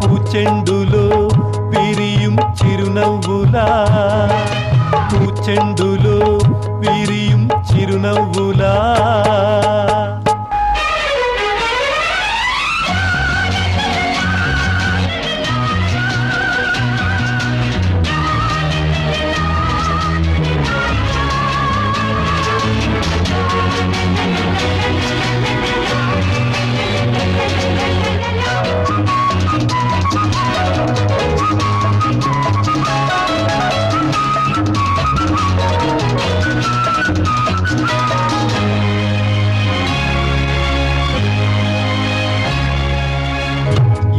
[SPEAKER 8] పూచెండులో విరియం చిరునవ్వులా, పూచెండులో విరియం చిరునవ్వులా.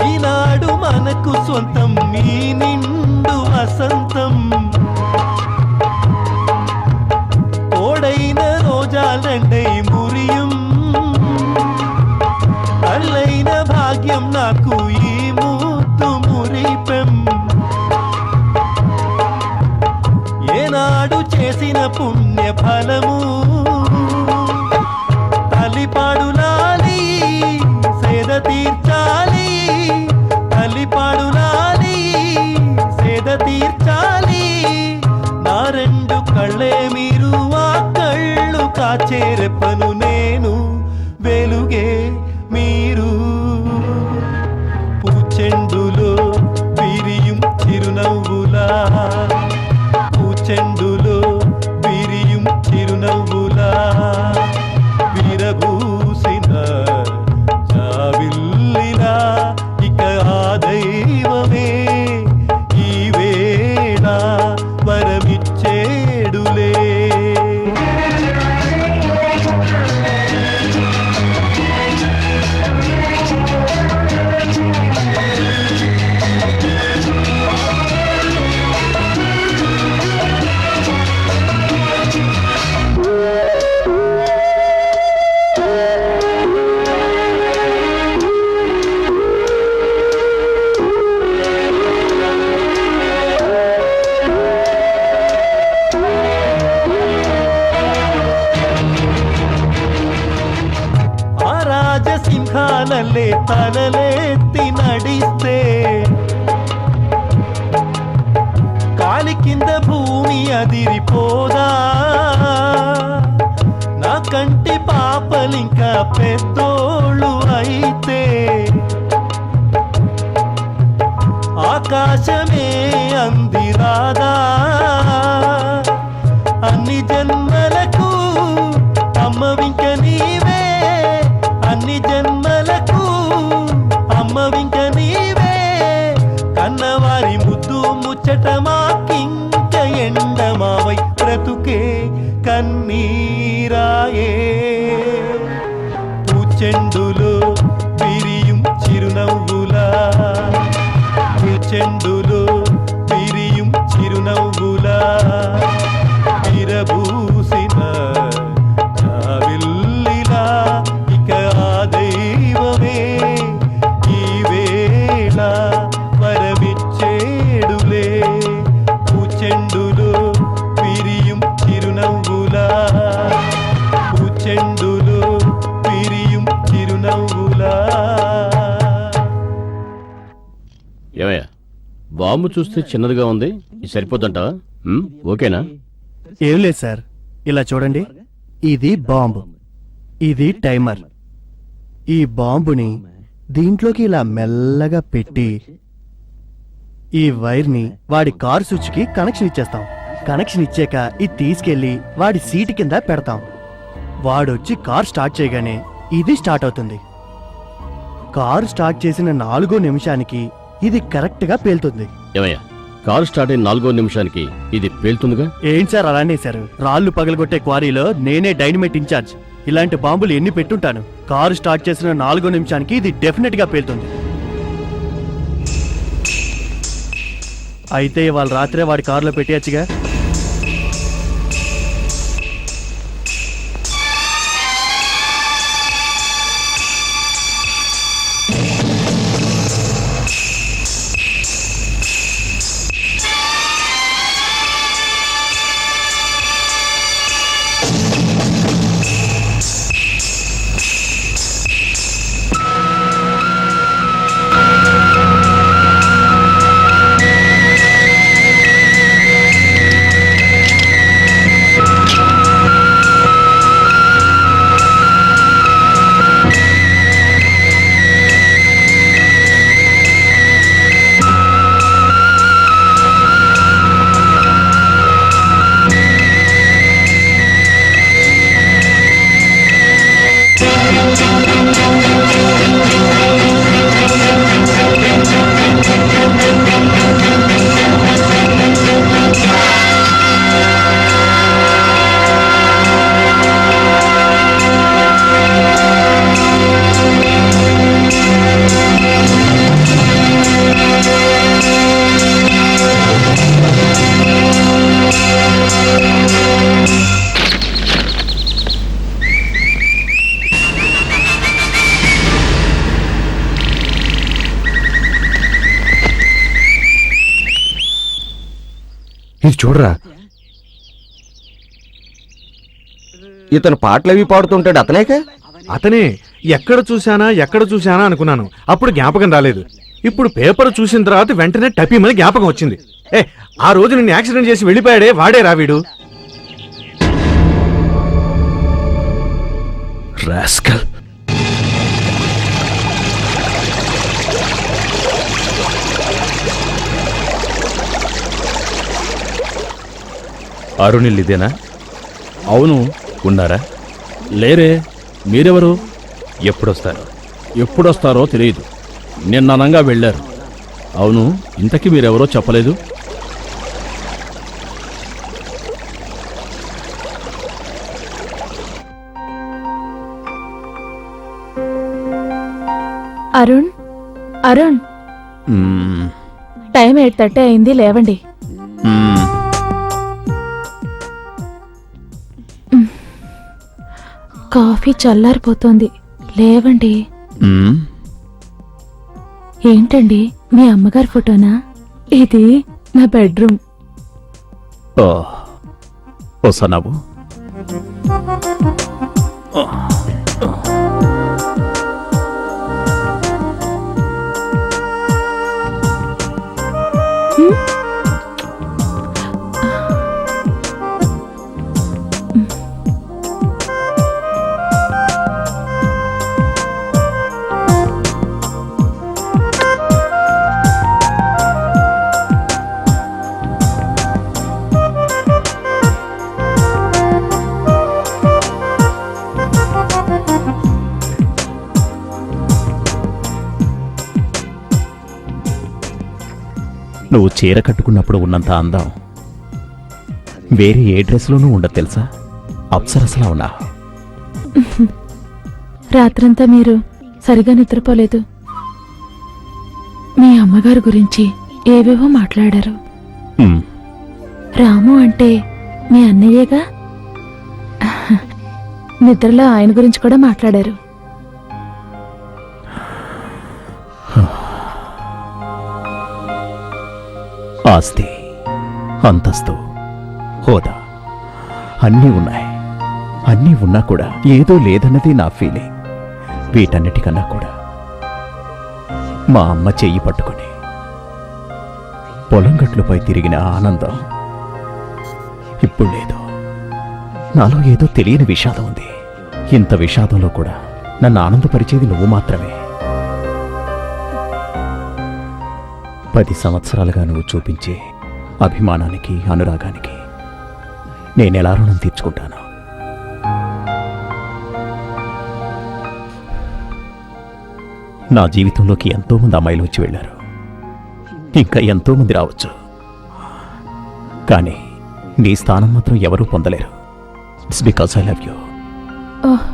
[SPEAKER 8] ఈనాడు మనకు సొంతం ఈ నిండు వసంతం, తోడైన రోజాలండై మురియం, అల్లైన భాగ్యం నాకు ఈ ముద్దు మురిపెం. ఏనాడు చేసిన పుణ్య ఫలము తల్లిపాడులాలి సేద తీర్చాలి, తల్లిపాడులాలి సేద తీర్చాలి. నా రెండు కళ్ళే మీరు, ఆ కళ్ళు కాచే రెప్పను నేను, వెలుగే మీరు. పూచెండులో విరియం చిరునవ్వులా, పూచెండులో విరియం చిరునవ్వులా, విరబూసిన జాబిల్లిలా ఇక ఆ దైవమే ఈ వేళ వరమిచ్చేడులే. ఆ రాజసింహాలల్లే తలలెత్తి నడిస్తే, కాలి కింద భూమి అదిరిపోదా, నా కంటి పాపలింకా పెద్దోళ్ళు అయితే, ఆకాశమే అందిరాదా అన్ని జన్మలకు అమ్మవింక నీవే, అన్ని జన్మలకు అమ్మవింక నీవే. కన్నవారి ముద్దు ముచ్చట మాకింక ఎండమావై బ్రతుకే కన్నీరాయే. పూచెండులో విరియం చిరునవ్వులా, పూచెండులో విరియం చిరునవ్వులా, విరబూసిన జాబిల్లిలా ఇక ఆ దైవమే ఈ వేళ వరమిచ్చేడులే. పూచెండులో విరియం చిరునవ్వులా, పూచెండులో విరియం చిరునవ్వులా.
[SPEAKER 5] ఏమయ్యా, బాంబు చూస్తే చిన్నదిగా ఉంది, ఇది సరిపోద్దంటావా? ఓకేనా?
[SPEAKER 11] ఏం లేదు సార్, ఇలా చూడండి, ఇది బాంబు, ఇది టైమర్. ఈ బాంబుని దీంట్లోకి ఇలా మెల్లగా పెట్టి ఈ వైర్ని వాడి కారు స్విచ్కి కనెక్షన్ ఇచ్చేస్తాం. కనెక్షన్ ఇచ్చాక ఇది తీసుకెళ్లి వాడి సీటు కింద పెడతాం. వాడొచ్చి కారు స్టార్ట్ చేయగానే ఇది స్టార్ట్ అవుతుంది. కారు స్టార్ట్ చేసిన 4వ నిమిషానికి ఇది కరెక్ట్గా పేలుతుంది.
[SPEAKER 5] ఏమయ్యా, కారు స్టార్ట్ అయిన 4వ నిమిషానికి ఇది పేలుతుందిగా?
[SPEAKER 11] ఏంటి సార్ అలానే సార్? రాళ్ళు పగలగొట్టే క్వారీలో నేనే డైనమైట్ ఇన్ఛార్జ్. ఇలాంటి బాంబులు ఎన్ని పెట్టుంటాను. కారు స్టార్ట్ చేసిన 4వ నిమిషానికి ఇది డెఫినెట్ గా పేలుతుంది. అయితే ఇవాళ రాత్రే వాడి కారులో పెట్టేయచ్చుగా.
[SPEAKER 9] ఇది చూడరా,
[SPEAKER 2] ఇతను పాటలవి పాడుతుంటాడు. అతనేక
[SPEAKER 1] అతనే. ఎక్కడ చూశానా అనుకున్నాను. అప్పుడు జ్ఞాపకం రాలేదు. ఇప్పుడు పేపర్ చూసిన తర్వాత వెంటనే టపీమని జ్ఞాపకం వచ్చింది. ఆ రోజు నిన్ను యాక్సిడెంట్ చేసి వెళ్ళిపోయాడే వాడే రావీడు.
[SPEAKER 9] రాస్కల్. అరుణిల్ ఇదేనా?
[SPEAKER 5] అవును.
[SPEAKER 9] ఉన్నారా?
[SPEAKER 5] లేరే. మీరెవరు?
[SPEAKER 9] ఎప్పుడొస్తారు?
[SPEAKER 5] ఎప్పుడొస్తారో తెలియదు. నిన్ననంగా వెళ్ళారు. అవును, ఇంతకీ మీరెవరో చెప్పలేదు.
[SPEAKER 3] అరుణ్, అరుణ్, టైం 8:30 అయింది, లేవండి. కాఫీ చల్లారిపోతోంది, లేవండి. ఏంటండి, మీ అమ్మగారి ఫోటోనా? ఇది నా బెడ్రూమ్.
[SPEAKER 6] ఓ సన్నాబు, నువ్వు చీర కట్టుకున్నప్పుడు ఉన్నంత అందం వేరే ఏ డ్రెస్లోనూ ఉండదు తెలుసా? అప్సరసలా ఉన్నా.
[SPEAKER 3] రాత్రంతా మీరు సరిగా నిద్రపోలేదు. మీ అమ్మగారి గురించి ఏవేవో మాట్లాడారు. రాము అంటే మీ అన్నయ్యేగా. నిద్రలో ఆయన గురించి కూడా మాట్లాడారు.
[SPEAKER 6] ఆస్తి, అంతస్తు, హోదా అన్నీ ఉన్నాయి. అన్నీ ఉన్నా కూడా ఏదో లేదన్నది నా ఫీలింగ్. వీటన్నిటికన్నా కూడా మా అమ్మ చెయ్యి పట్టుకుని పొలం గట్లపై తిరిగిన ఆనందం ఇప్పుడు లేదు. నాలో ఏదో తెలియని విషాదం ఉంది. ఇంత విషాదంలో కూడా నన్ను ఆనందపరిచేది నువ్వు మాత్రమే. 10 సంవత్సరాలుగా నువ్వు చూపించే అభిమానానికి, అనురాగానికి నేనెలా రుణం తీర్చుకుంటాను? నా జీవితంలోకి ఎంతోమంది అమ్మాయిలు వచ్చి వెళ్ళారు, ఇంకా ఎంతోమంది రావచ్చు, కానీ నీ స్థానం మాత్రం ఎవరూ పొందలేరు. It's because I love you.
[SPEAKER 7] Oh,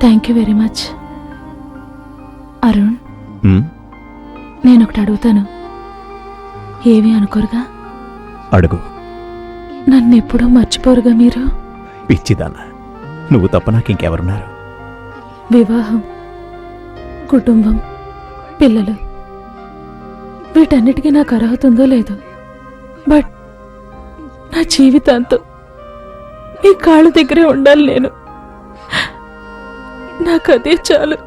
[SPEAKER 7] thank you very much. Arun, నేనొకటి అడుగుతాను, ఏమీ అనుకోరుగా?
[SPEAKER 6] అడుగు.
[SPEAKER 7] నన్నెప్పుడూ మర్చిపోరుగా మీరు?
[SPEAKER 6] పిచ్చిదాన్న, నువ్వు తప్ప నాకింకెవరున్నారు?
[SPEAKER 7] వివాహం, కుటుంబం, పిల్లలు, వీటన్నిటికీ నాకు అర్హత ఉందో లేదో, బట్ నా జీవితాంతం మీ కాళ్ళ దగ్గరే ఉండాలి నేను. నాకు అదే చాలు.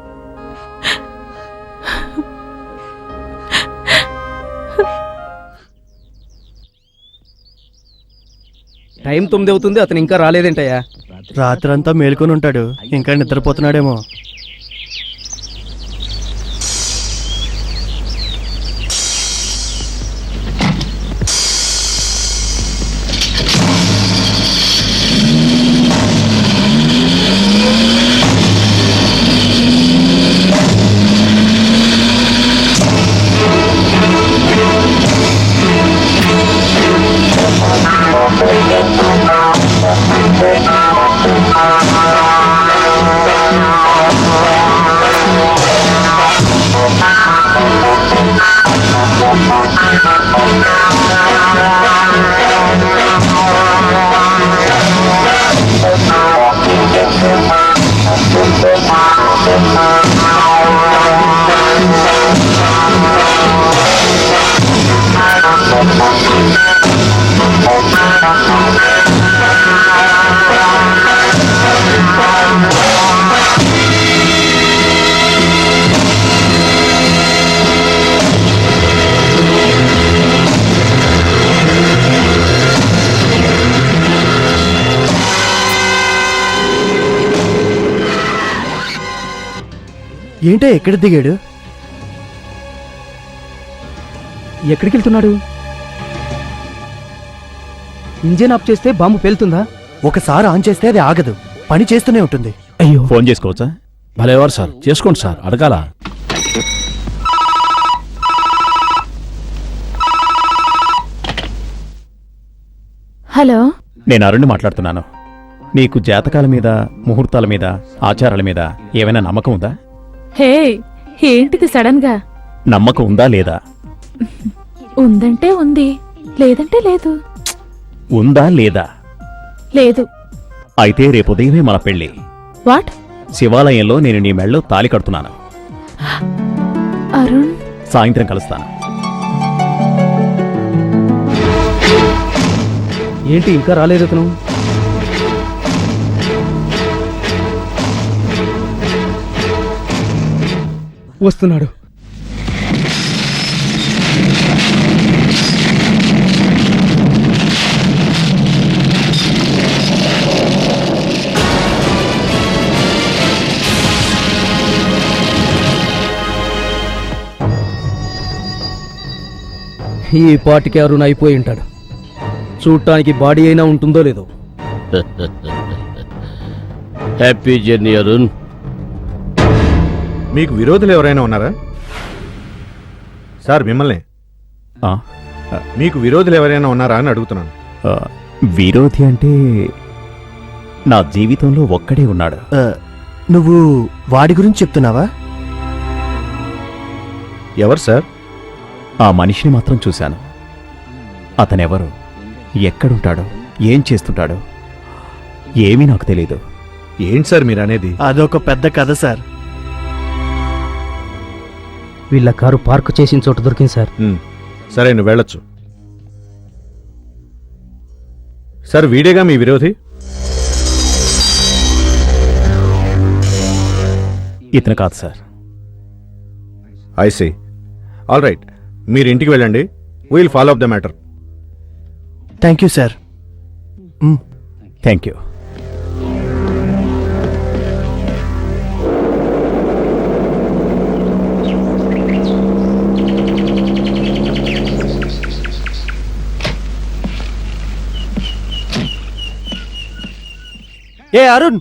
[SPEAKER 4] టైం 9 అవుతుంది, అతను ఇంకా రాలేదేంటయ్యా?
[SPEAKER 11] రాత్రంతా మేల్కొని ఉంటాడు, ఇంకా నిద్రపోతున్నాడేమో. ఏంటో ఎక్కడ దిగాడు?
[SPEAKER 4] ఎక్కడికి వెళ్తున్నాడు? ఇంజిన్ ఆఫ్ చేస్తే బాంబు పేలుతుందా?
[SPEAKER 11] ఒకసారి ఆన్ చేస్తే అది ఆగదు, పని చేస్తూనే ఉంటుంది.
[SPEAKER 4] అయ్యో,
[SPEAKER 6] ఫోన్ చేసుకోవచ్చా?
[SPEAKER 5] భలేవారు సార్, చేసుకోండి సార్, అడగాల.
[SPEAKER 7] హలో,
[SPEAKER 6] నేను అరుణ్ మాట్లాడుతున్నాను. నీకు జాతకాల మీద, ముహూర్తాల మీద, ఆచారాల మీద ఏమైనా నమ్మకం ఉందా?
[SPEAKER 7] హే, ఏంటిది సడన్ గా?
[SPEAKER 6] నమ్మకం ఉందా లేదా?
[SPEAKER 7] ఉందంటే ఉంది, లేదంటే లేదు.
[SPEAKER 6] ఉందా లేదా?
[SPEAKER 7] లేదు.
[SPEAKER 6] అయితే రేపు ఉదయమే మన పెళ్లి.
[SPEAKER 7] వాట్?
[SPEAKER 6] శివాలయంలో నేను నీ మెళ్ళో తాళి కడుతున్నాను.
[SPEAKER 7] అరుణ్,
[SPEAKER 6] సాయంత్రం కలుస్తాను.
[SPEAKER 4] ఏంటి ఇంకా రాలేదు అతను? వస్తున్నాడు. ఈ పాటికి అరుణ్ అయిపోయి ఉంటాడు. చూడటానికి బాడీ అయినా ఉంటుందో లేదో.
[SPEAKER 5] Happy journey Arun.
[SPEAKER 1] మీకు విరోధులు ఎవరైనా ఉన్నారా సార్? మిమ్మల్ని
[SPEAKER 6] ఆ,
[SPEAKER 1] మీకు విరోధులు ఎవరైనా ఉన్నారా అని అడుగుతున్నాను.
[SPEAKER 6] ఆ, విరోధి అంటే నా జీవితంలో ఒక్కడే ఉన్నాడు.
[SPEAKER 11] నువ్వు వాడి గురించి చెప్తున్నావా?
[SPEAKER 1] ఎవరు సార్?
[SPEAKER 6] ఆ మనిషిని మాత్రం చూశాను. అతనెవరు, ఎక్కడుంటాడో, ఏం చేస్తుంటాడో ఏమీ నాకు తెలీదు.
[SPEAKER 1] ఏంటి సార్ మీరు అనేది?
[SPEAKER 11] అదొక పెద్ద కథ సార్.
[SPEAKER 4] వీళ్ళ కారు పార్క్ చేసిన చోట దొరికింది సార్.
[SPEAKER 1] సరే, నువ్వు వెళ్ళొచ్చు. సార్, వీడేగా మీ విరోధి?
[SPEAKER 6] ఇతను కాదు sir.
[SPEAKER 1] I see. All right, మీరు ఇంటికి వెళ్ళండి. We'll follow up the matter.
[SPEAKER 11] Thank you sir.
[SPEAKER 6] Thank you.
[SPEAKER 11] ఏ అరుణ్,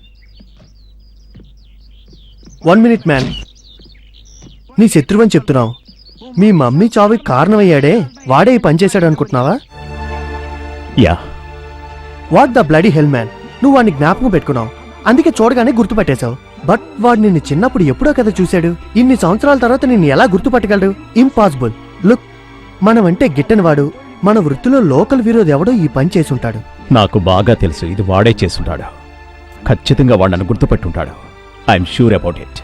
[SPEAKER 11] 1 minute మ్యాన్. నీ శత్రువని చెప్తున్నావు. మీ మమ్మీ చావుకి కారణమయ్యాడే వాడే ఈ పని చేశాడు అనుకుంటున్నావా?
[SPEAKER 6] Yeah,
[SPEAKER 11] what the bloody hell man. నువ్వు వాడిని జ్ఞాపకం పెట్టుకున్నావు, అందుకే చూడగానే గుర్తుపట్టేశావు. బట్ వాడు నిన్ను చిన్నప్పుడు ఎప్పుడో కదా చూశాడు. ఇన్ని సంవత్సరాల తర్వాత నిన్ను ఎలా గుర్తుపట్టగలడు? ఇంపాసిబుల్. లుక్, మనమంటే గిట్టని వాడు, మన వృత్తిలో లోకల్ విరోధి ఎవడో ఈ పని చేసుంటాడు.
[SPEAKER 6] నాకు బాగా తెలుసు ఇది వాడే చేసుంటాడు. ఖచ్చితంగా వాడు నన్ను గుర్తుపెట్టుంటాడు. I'm sure about it.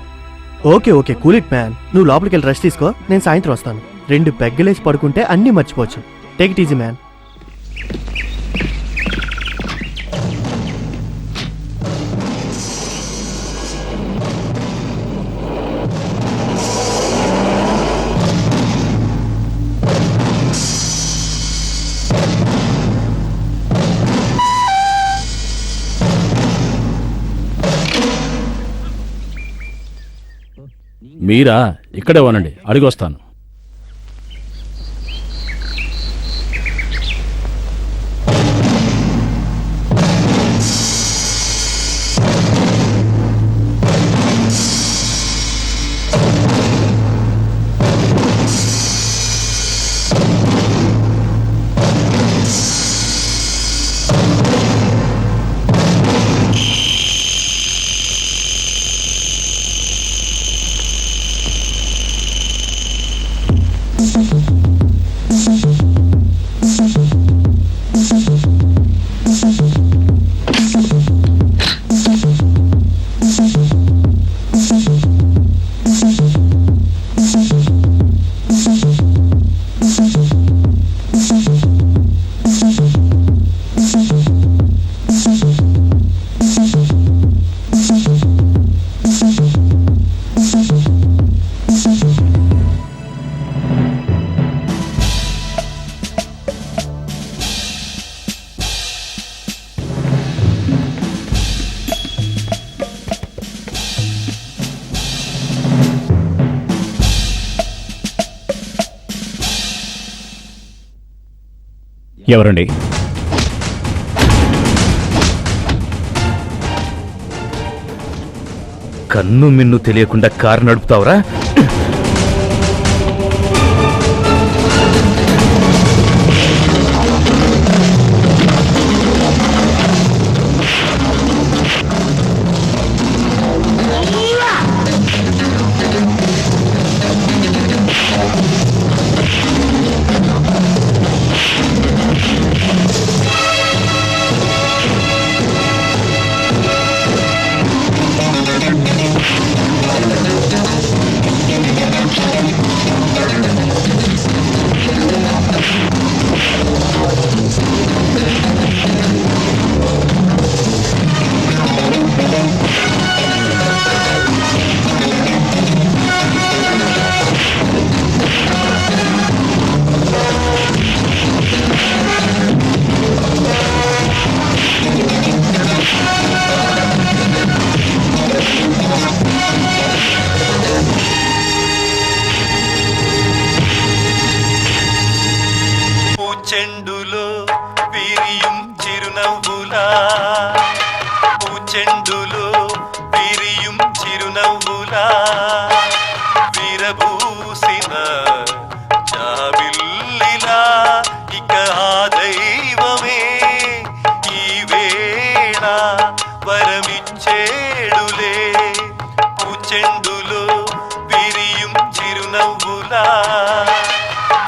[SPEAKER 11] Okay okay, cool it man. నువ్వు లోపలికి వెళ్ళి రెస్ట్ తీసుకో, నేను సాయంత్రం వస్తాను. 2 పెగ్గలేసి పడుకుంటే అన్నీ మర్చిపోవచ్చు. Take it easy man.
[SPEAKER 5] మీరా? ఇక్కడే ఉనండి, అడిగొస్తాను.
[SPEAKER 6] ఎవరండి?
[SPEAKER 9] కన్ను మిన్ను తెలియకుండా కారు నడుపుతావురా?
[SPEAKER 8] పూచెండులో విరియం చిరునవ్వులా, పూచెండులో విరియం చిరునవ్వులా, విరబూసిన జాబిల్లిలా ఇక ఆ దైవమే ఈ వేళ వరమిచ్చేడులే. పూచెండులో విరియం చిరునవ్వులా,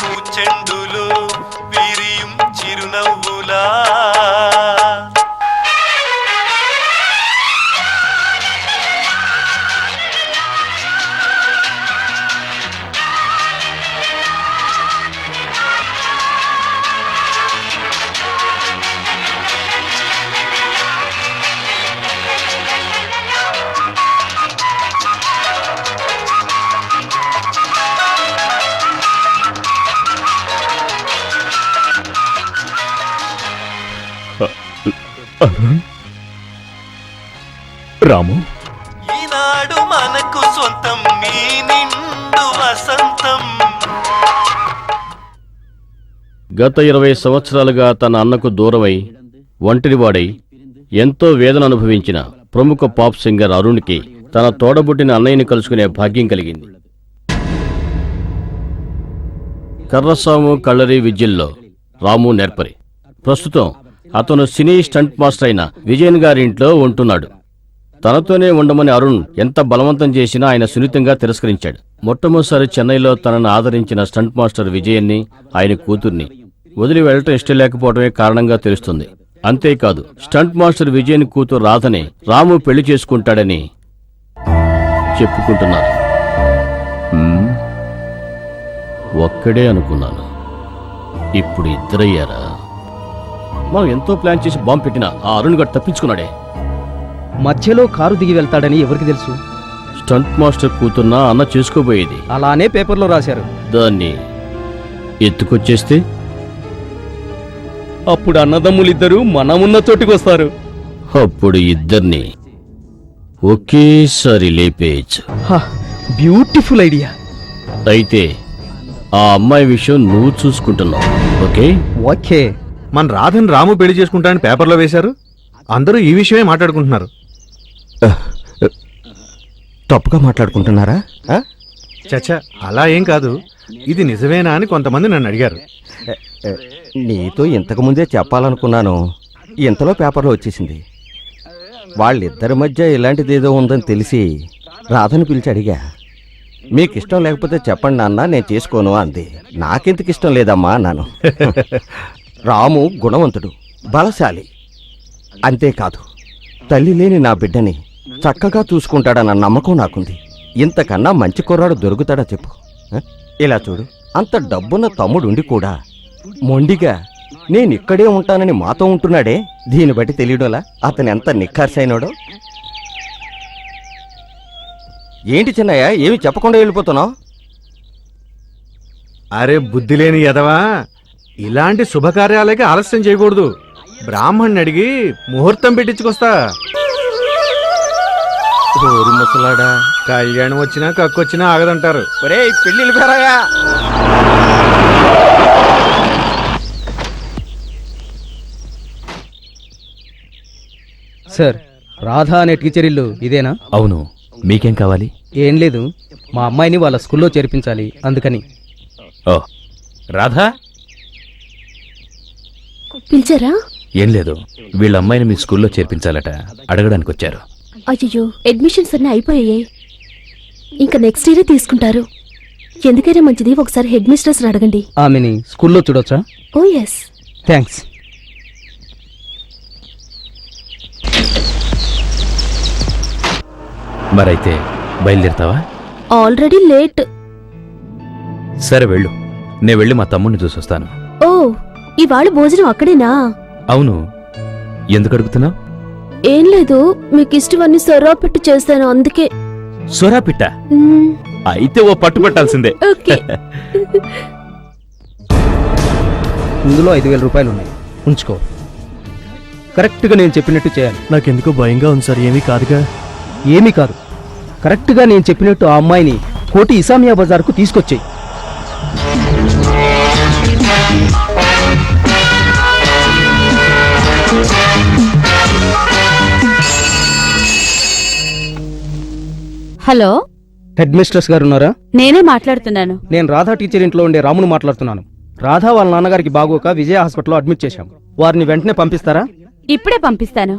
[SPEAKER 8] పూచెండులో విరియం చిరునవ్వులా.
[SPEAKER 6] అరుణ్, రాము,
[SPEAKER 8] ఈనాడు మనకు సొంతం మీ నిండు వసంతం.
[SPEAKER 5] గత 20 సంవత్సరాలుగా తన అన్నకు దూరమై ఒంటరివాడై ఎంతో వేదన అనుభవించిన ప్రముఖ పాప్ సింగర్ అరుణ్కి తన తోడబుట్టిన అన్నయ్యని కలుసుకునే భాగ్యం కలిగింది. కర్రసాము కళ్ళరి విద్యల్లో రాము నేర్పరి. ప్రస్తుతం అతను సినీ స్టంట్ మాస్టర్ అయిన విజయన్ గారింట్లో ఉంటున్నాడు. తనతోనే ఉండమని అరుణ్ ఎంత బలవంతం చేసినా ఆయన సున్నితంగా తిరస్కరించాడు. మొట్టమొదటిసారి చెన్నైలో తనను ఆదరించిన స్టంట్ మాస్టర్ విజయన్ని, ఆయన కూతుర్ని వదిలి వెళ్ళటం ఇష్టం లేకపోవడమే కారణంగా తెలుస్తుంది. అంతేకాదు, స్టంట్ మాస్టర్ విజయన్ కూతురు రాధని రాము పెళ్లి చేసుకుంటాడని చెప్పుకుంటున్నారు. ఒక్కడే అనుకున్నాను, ఇప్పుడు ఇద్దరయ్యారా? మనం ఎంతో ప్లాన్ చేసి బాంబు పెట్టినా ఆ అరుణ్ గారు తప్పించుకున్నాడే.
[SPEAKER 4] మధ్యలో కారు దిగి వెళ్తాడని ఎవరికి తెలుసు?
[SPEAKER 5] స్టంట్ మాస్టర్ కూతుర్నా అన్న చేసుకోబోయేది.
[SPEAKER 4] అలానే పేపర్లో రాశారు.
[SPEAKER 5] దాన్ని ఎత్తుకొచ్చేస్తే
[SPEAKER 4] అప్పుడు అన్నదమ్ములిద్దరూ మనమున్న చోటుకొస్తారు.
[SPEAKER 5] అప్పుడు ఇద్దరిని ఒకేసారి లేపేయచ్చు.
[SPEAKER 4] Beautiful idea.
[SPEAKER 5] అయితే ఆ అమ్మాయి విషయం నువ్వు చూసుకుంటున్నావు. Okay
[SPEAKER 4] okay.
[SPEAKER 1] మన రాధని రాము పెళ్లి చేసుకుంటానని పేపర్లో వేశారు. అందరూ ఈ విషయమే మాట్లాడుకుంటున్నారు.
[SPEAKER 2] తప్పుగా మాట్లాడుకుంటున్నారా?
[SPEAKER 1] చచ్చా, అలా ఏం కాదు. ఇది నిజమేనా అని కొంతమంది నన్ను అడిగారు.
[SPEAKER 2] నీతో ఇంతకుముందే చెప్పాలనుకున్నాను, ఇంతలో పేపర్లో వచ్చేసింది. వాళ్ళిద్దరి మధ్య ఇలాంటిదేదో ఉందని తెలిసి రాధని పిలిచి అడిగా. మీకిష్టం లేకపోతే చెప్పండి నాన్న, నేను చేసుకోను అంది. నాకెందుకు ఇష్టం లేదమ్మా అన్నాను. రాము గుణవంతుడు, బలశాలి. అంతేకాదు, తల్లి లేని నా బిడ్డని చక్కగా చూసుకుంటాడన్న నమ్మకం నాకుంది. ఇంతకన్నా మంచి కుర్రాడు దొరుకుతాడా చెప్పు? ఇలా చూడు, అంత డబ్బున్న తమ్ముడుండి కూడా మొండిగా నేనిక్కడే ఉంటానని మాతో ఉంటున్నాడే. దీన్ని బట్టి తెలియడంలా అతను ఎంత నిఖార్సైనాడో. ఏంటి చిన్నయ్య, ఏమి చెప్పకుండా వెళ్ళిపోతున్నావు?
[SPEAKER 1] అరే బుద్ధి లేని ఎదవా, ఇలాంటి శుభకార్యాలకి ఆలస్యం చేయకూడదు. బ్రాహ్మణ్ణి అడిగి ముహూర్తం పెట్టించుకొస్తా.
[SPEAKER 2] ఓరి ముసలాడా,
[SPEAKER 1] కళ్యాణం వచ్చినా కక్కొచ్చినా ఆగదంటారు.
[SPEAKER 2] ఒరే పెళ్ళిళ్ళు పేరాయా.
[SPEAKER 4] సార్, రాధా అనే టీచర్ ఇల్లు ఇదేనా?
[SPEAKER 9] అవును, మీకేం కావాలి?
[SPEAKER 4] ఏం లేదు, మా అమ్మాయిని వాళ్ళ స్కూల్లో చేర్పించాలి, అందుకని.
[SPEAKER 9] ఓ రాధా,
[SPEAKER 7] పిలిచారా?
[SPEAKER 9] ఏం లేదు, వీళ్ళ అమ్మాయిని మీ స్కూల్లో చేర్పించాలట, అడగడానికి వచ్చారు.
[SPEAKER 7] అయ్యో, అడ్మిషన్స్ అన్నీ అయిపోయాయి. ఇంకా నెక్స్ట్ ఇయరే తీసుకుంటారు. ఎందుకైనా మంచిది, ఒకసారి హెడ్ మిస్ట్రెస్ అడగండి.
[SPEAKER 4] ఆమెని స్కూల్లో చూడొచ్చా?
[SPEAKER 7] ఓ ఎస్.
[SPEAKER 4] థ్యాంక్స్.
[SPEAKER 9] మరైతే బయలుదేరుతావా?
[SPEAKER 7] Already late.
[SPEAKER 9] సరే వెళ్ళు, నేను వెళ్ళి మా తమ్ముడిని చూసొస్తాను.
[SPEAKER 7] ఓ, ఇవాళ భోజనం అక్కడేనా?
[SPEAKER 9] అవును, ఎందుకు అడుగుతున్నావు?
[SPEAKER 7] ఏం లేదు, మీకు ఇష్టమని సొర్రా పెట్టి చేస్తాను, అందుకే.
[SPEAKER 9] సొరా పిట్ట? అయితే ఓ పట్టు పట్టాల్సిందే.
[SPEAKER 7] ఓకే.
[SPEAKER 4] ఇందులో 5,000 రూపాయలు ఉన్నాయి, ఉంచుకో. కరెక్ట్గా నేను చెప్పినట్టు చేయాలి.
[SPEAKER 11] నాకెందుకో భయంగా ఉంది సార్. ఏమీ కాదుగా?
[SPEAKER 4] ఏమీ కాదు, కరెక్ట్గా నేను చెప్పినట్టు ఆ అమ్మాయిని కోటి ఇసామియా బజార్కు తీసుకొచ్చేయి.
[SPEAKER 3] హలో,
[SPEAKER 4] హెడ్ మిస్ట్రెస్ గారు ఉన్నారా?
[SPEAKER 3] నేనే మాట్లాడుతున్నాను.
[SPEAKER 4] నేను రాధా టీచర్ ఇంట్లో ఉండే రామును మాట్లాడుతున్నాను. రాధా వాళ్ళ నాన్నగారికి బాగోక విజయ హాస్పిటల్లో అడ్మిట్ చేశాం. వారిని వెంటనే పంపిస్తారా?
[SPEAKER 3] ఇప్పుడే పంపిస్తాను.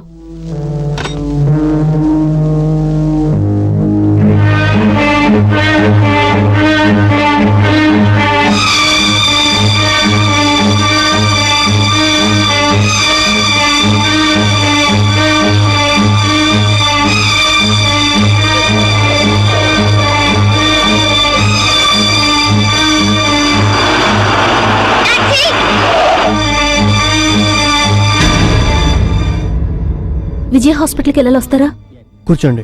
[SPEAKER 7] విజయ హాస్పిటల్కి వెళ్ళాలి, వస్తారా?
[SPEAKER 11] కూర్చోండి.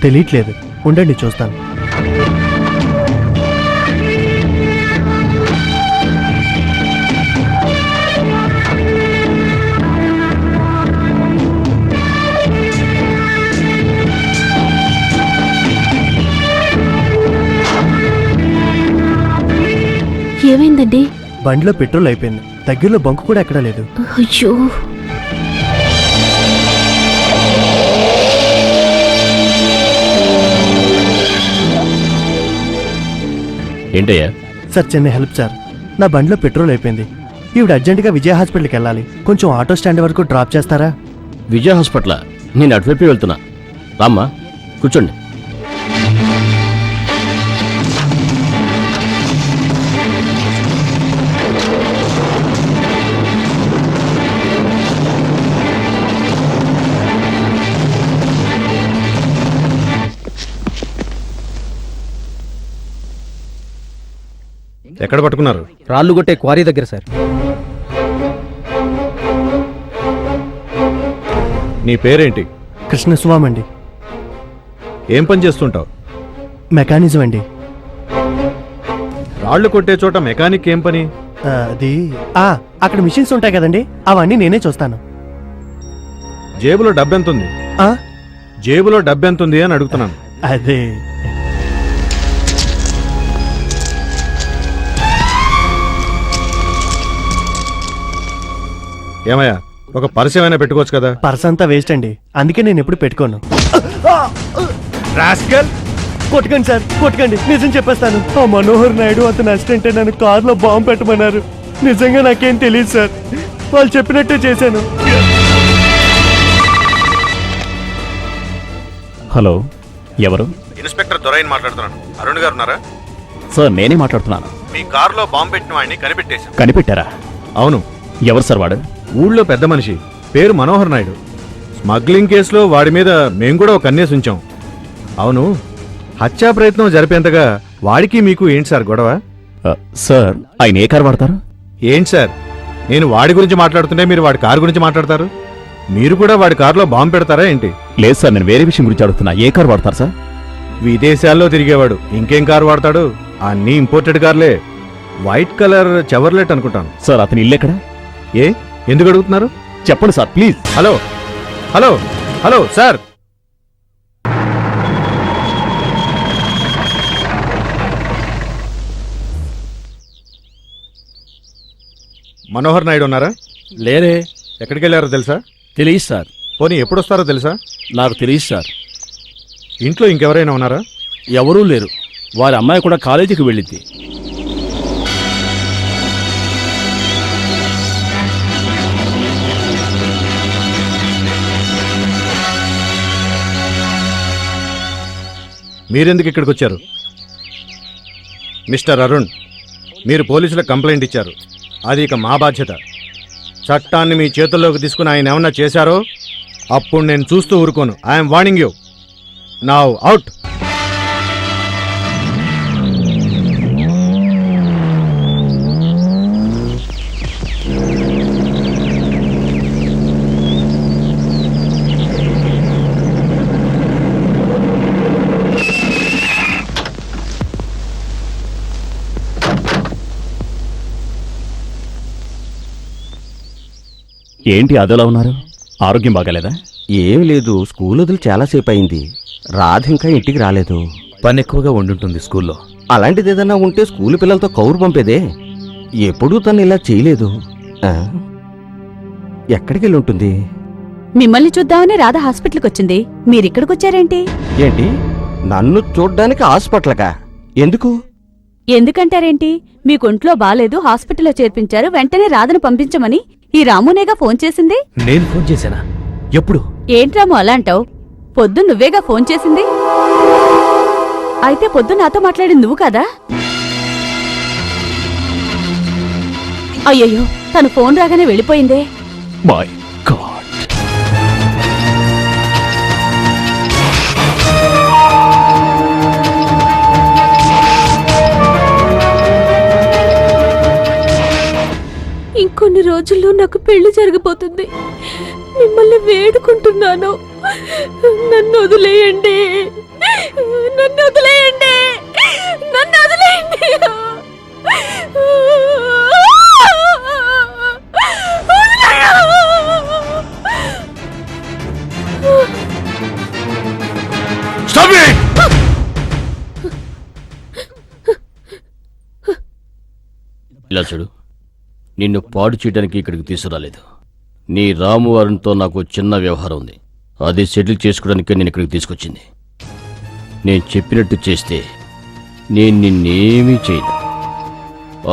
[SPEAKER 11] తెలియట్లేదు, ఉండండి చూస్తాను.
[SPEAKER 7] ఏమైందండి?
[SPEAKER 11] బండిలో పెట్రోల్ అయిపోయింది. దగ్గరలో బంకు కూడా ఎక్కడా లేదు.
[SPEAKER 7] అయ్యో,
[SPEAKER 5] ఏంటయ్యా?
[SPEAKER 11] సార్, చిన్న హెల్ప్ సార్. నా బండిలో పెట్రోల్ అయిపోయింది. ఈవిడ అర్జెంటుగా విజయ హాస్పిటల్కి వెళ్ళాలి. కొంచెం ఆటో స్టాండ్ వరకు డ్రాప్ చేస్తారా?
[SPEAKER 5] విజయ హాస్పిటల్ నేను అటువైపు వెళ్తున్నా. రామ్మా, కూర్చోండి.
[SPEAKER 1] ఎక్కడ పట్టుకున్నారు?
[SPEAKER 4] రాళ్ళు కొట్టే క్వారీ దగ్గర సార్.
[SPEAKER 1] నీ పేరేంటి?
[SPEAKER 11] కృష్ణస్వామి అండి.
[SPEAKER 1] ఏం పని చేస్తుంటావు?
[SPEAKER 11] మెకానిజం అండి.
[SPEAKER 1] రాళ్లు కొట్టే చోట మెకానిక్ ఏం పని?
[SPEAKER 11] అది అక్కడ మిషన్స్ ఉంటాయి కదండి, అవన్నీ నేనే చూస్తాను.
[SPEAKER 1] జేబులో డబ్బెంతుంది?
[SPEAKER 11] ఆ,
[SPEAKER 1] జేబులో డబ్బెంతుంది అని అడుగుతున్నాను.
[SPEAKER 11] అదే
[SPEAKER 1] ఏమయ్యా, ఒక పర్స్ ఏమైనా పెట్టుకోవచ్చు కదా?
[SPEAKER 11] పర్స్ అంతా వేస్ట్ అండి, అందుకే నేను ఎప్పుడు పెట్టుకోను.
[SPEAKER 1] రాస్కల్!
[SPEAKER 11] కొట్టకండి సార్, కొట్టకండి, నిజం చెప్పేస్తాను. ఆ మనోహర్ నాయుడు అతని అసిస్టెంట్ నన్ను కారులో బాంబు పెట్టమన్నారు. నిజంగా నాకేం తెలియదు సార్, వాళ్ళు చెప్పినట్టే చేశాను.
[SPEAKER 6] హలో, ఎవరు?
[SPEAKER 1] ఇన్స్పెక్టర్ దొరైన్ మాట్లాడుతున్నాను. అరుణ్ గారు ఉన్నారా?
[SPEAKER 6] సార్, నేనే మాట్లాడుతున్నాను.
[SPEAKER 1] మీ కారులో బాంబు పెట్టిన వాడిని కనిపెట్టేశాం.
[SPEAKER 6] కనిపెట్టారా?
[SPEAKER 1] అవును.
[SPEAKER 6] ఎవరు సార్ వాడు?
[SPEAKER 1] ఊళ్ళో పెద్ద మనిషి, పేరు మనోహర్ నాయుడు. స్మగ్లింగ్ కేసులో వాడి మీద మేము కూడా ఒక కన్నేసి ఉంచాం. అవును, హత్యా ప్రయత్నం జరిపేంతగా వాడికి మీకు ఏంటి సార్ గొడవ?
[SPEAKER 6] సార్, ఆయన ఏ కారు వాడతారు?
[SPEAKER 1] ఏంటి సార్, నేను వాడి గురించి మాట్లాడుతుంటే మీరు వాడి కారు గురించి మాట్లాడతారు? మీరు కూడా వాడి కారులో బాంబు పెడతారా ఏంటి?
[SPEAKER 6] లేదు సార్, నేను వేరే విషయం గురించి అడుగుతున్నా. ఏ కారు వాడతారు సార్?
[SPEAKER 1] విదేశాల్లో తిరిగేవాడు ఇంకేం కారు వాడతాడు? అన్నీ ఇంపోర్టెడ్ కార్లే. వైట్ కలర్ చెవర్లెట్ అనుకుంటాను.
[SPEAKER 6] సార్, అతని ఇల్లు ఎక్కడ?
[SPEAKER 1] ఏ, ఎందుకు అడుగుతున్నారు?
[SPEAKER 6] చెప్పండి sir, please.
[SPEAKER 1] Hello hello hello sir, Manohar Naidu ఉన్నారా?
[SPEAKER 5] లేరే.
[SPEAKER 1] ఎక్కడికి వెళ్ళారో తెలుసా?
[SPEAKER 5] తెలియదు సార్.
[SPEAKER 1] పోనీ ఎప్పుడు వస్తారో తెలుసా?
[SPEAKER 5] నాకు తెలియదు సార్.
[SPEAKER 1] ఇంట్లో ఇంకెవరైనా ఉన్నారా?
[SPEAKER 5] ఎవరూ లేరు. వారి అమ్మాయి కూడా కాలేజీకి వెళ్ళింది.
[SPEAKER 1] మీరెందుకు ఇక్కడికి వచ్చారు? మిస్టర్ అరుణ్, మీరు పోలీసులకు కంప్లైంట్ ఇచ్చారు. అది ఇక మా బాధ్యత. చట్టాన్ని మీ చేతుల్లోకి తీసుకుని ఆయన ఏమన్నా చేశారో అప్పుడు నేను చూస్తూ ఊరుకోను. I'm warning you. Now out.
[SPEAKER 6] ఏంటి అదోలా ఉన్నారు? ఆరోగ్యం బాగాలేదా?
[SPEAKER 2] ఏం లేదు, స్కూల్ వదిలి చాలాసేపు అయింది. రాధ ఇంకా ఇంటికి రాలేదు.
[SPEAKER 9] పని ఎక్కువగా ఉండుంటుంది స్కూల్లో.
[SPEAKER 2] అలాంటిది ఏదన్నా ఉంటే స్కూల్ పిల్లలతో కౌరు పంపేదే. ఎప్పుడూ తను ఇలా చేయలేదు. ఎక్కడికి వెళ్ళి ఉంటుంది?
[SPEAKER 7] మిమ్మల్ని చూద్దామని రాధ హాస్పిటల్కి వచ్చింది. మీరిక్కడికొచ్చారేంటి?
[SPEAKER 2] ఏంటి, నన్ను చూడ్డానికి హాస్పిటల్కా? ఎందుకు?
[SPEAKER 7] ఎందుకంటారేంటి? మీకొంట్లో బాలేదు, హాస్పిటల్లో చేర్పించారు. వెంటనే రాధను పంపించమని ఈ రామునేగా ఫోన్ చేసింది.
[SPEAKER 9] నేను ఫోన్ చేశానా? ఎప్పుడు?
[SPEAKER 7] ఏంట్రాము అలా అంటావు? పొద్దు నువ్వేగా ఫోన్ చేసింది. అయితే పొద్దు నాతో మాట్లాడింది నువ్వు కదా? అయ్యయ్యో, తను ఫోన్ రాగానే వెళ్ళిపోయిందే.
[SPEAKER 6] My God.
[SPEAKER 7] కొన్ని రోజుల్లో నాకు పెళ్లి జరగబోతుంది. మిమ్మల్ని వేడుకుంటున్నాను, నన్ను వదిలేయండి, నన్ను వదిలేయండి, నన్ను వదిలేయండి.
[SPEAKER 5] Stop it! ఇలా చూడు, నిన్ను పాడు చేయడానికి ఇక్కడికి తీసుకురాలేదు. నీ రామువారితో నాకు చిన్న వ్యవహారం ఉంది. అది సెటిల్ చేసుకోవడానికే నేను ఇక్కడికి తీసుకొచ్చింది. నేను చెప్పినట్టు చేస్తే నేను నిన్నేమీ చేయను.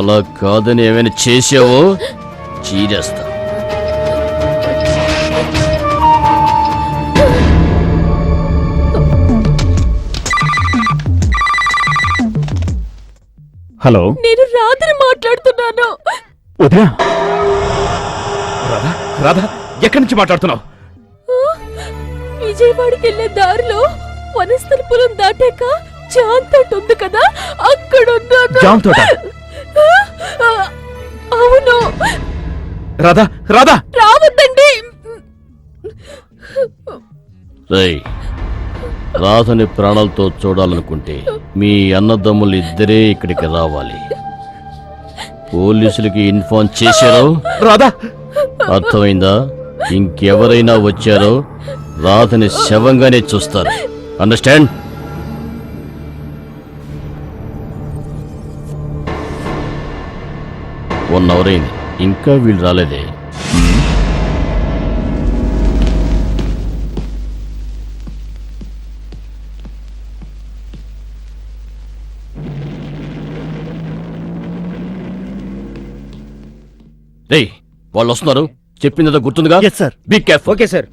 [SPEAKER 5] అలా కాదని ఏమైనా చేసావో చీరేస్తా.
[SPEAKER 6] హలో
[SPEAKER 7] నేను రాత్రి మాట్లాడుతున్నాను.
[SPEAKER 6] వదినా. రాధా, రాధా, ఎక్కడి నుంచి మాట్లాడుతున్నావు?
[SPEAKER 7] విజయవాడకి వెళ్ళే దారిలో వనస్థలపురం దాటాక జామ్ తోట ఉంది కదా, అక్కడ ఉన్నాను.
[SPEAKER 6] జామ్ తోట?
[SPEAKER 7] అవును.
[SPEAKER 6] రాధా, రాధా,
[SPEAKER 7] రావద్దండి.
[SPEAKER 5] రేయ్, రాధని ప్రాణాలతో చూడాలనుకుంటే మీ అన్నదమ్ములు ఇద్దరే ఇక్కడికి రావాలి. పోలీసులకి ఇన్ఫార్మ్ చేశారో?
[SPEAKER 6] రాధా,
[SPEAKER 5] అర్థమైందా? ఇంకెవరైనా వచ్చారో రాధని శవంగానే చూస్తారు. అండర్స్టాండ్? వన్ అవర్ అయింది, ఇంకా వీళ్ళు రాలేదే. రేయ్, వాళ్ళు వస్తున్నారు. చెప్పిందో గుర్తుందిగా?
[SPEAKER 11] Yes sir.
[SPEAKER 5] Be careful.
[SPEAKER 4] Okay sir.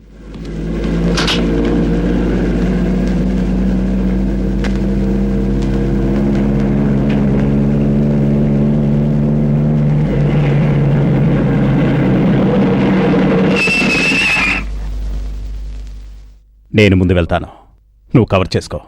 [SPEAKER 6] నేను ముందు వెళ్తాను, నువ్వు కవర్ చేసుకో.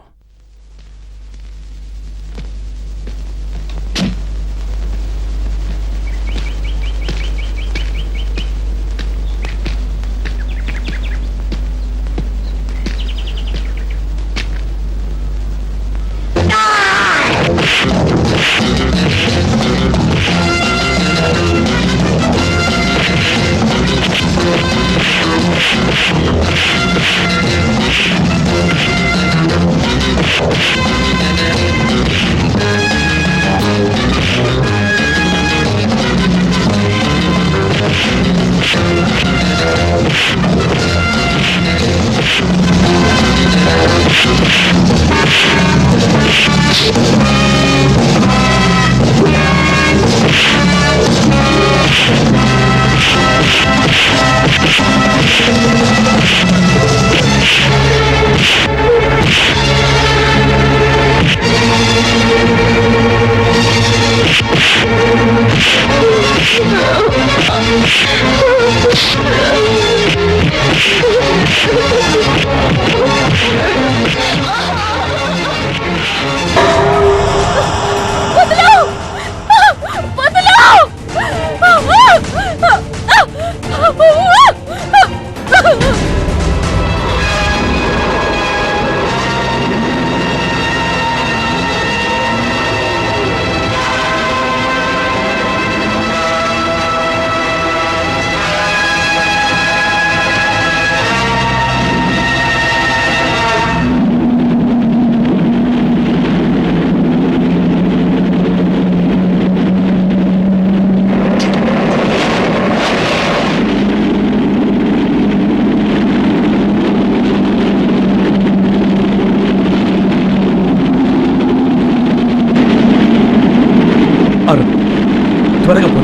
[SPEAKER 6] త్వరగా పో.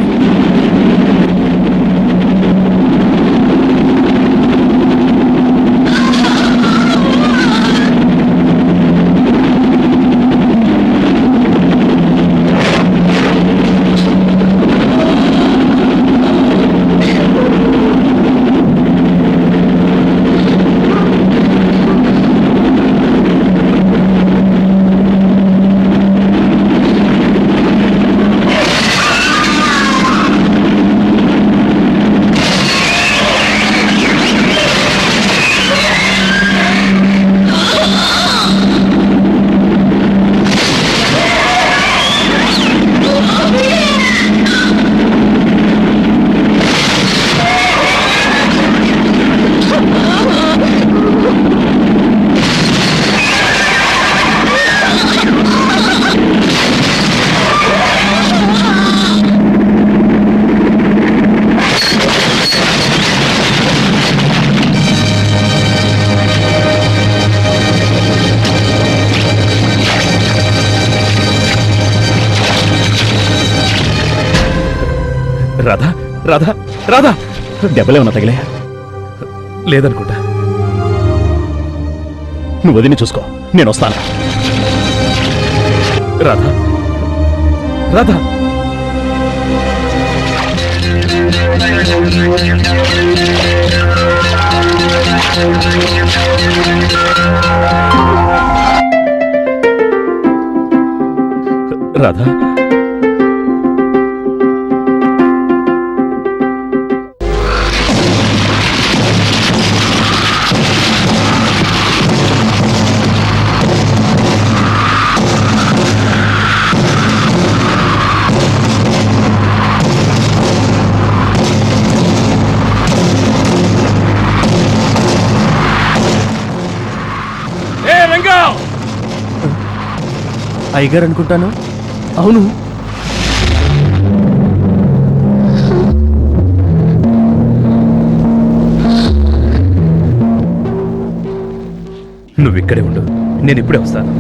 [SPEAKER 6] రాధా రాధా రాధా దెబ్బలేమన్నా తగిలాయా? లేదనుకుంటా. నువ్వు వదిలి చూసుకో, నేను వస్తాను. రాధా రాధా రాధా
[SPEAKER 11] అయ్యగారు అనుకుంటాను. అవును,
[SPEAKER 6] నువ్వు ఇక్కడే ఉండు, నేను ఇప్పుడే వస్తాను.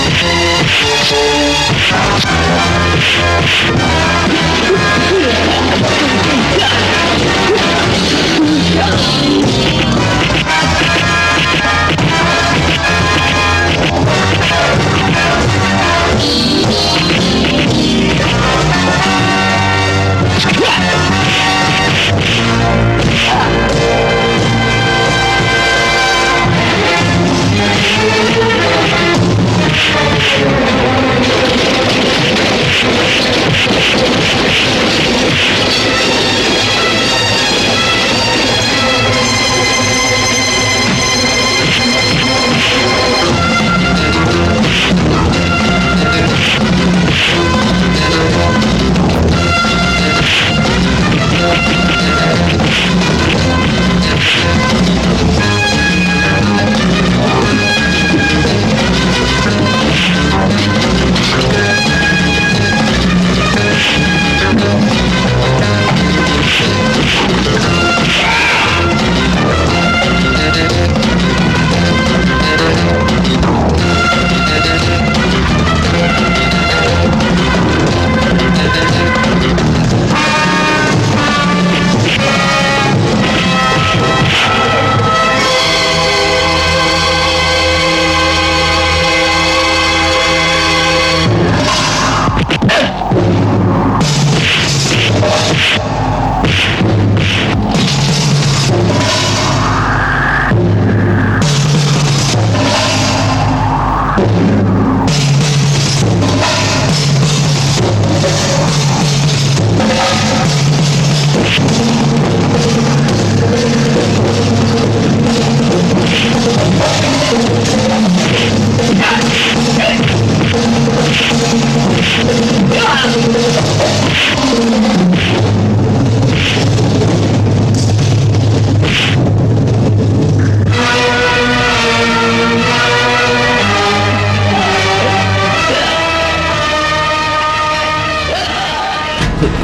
[SPEAKER 8] Thank you.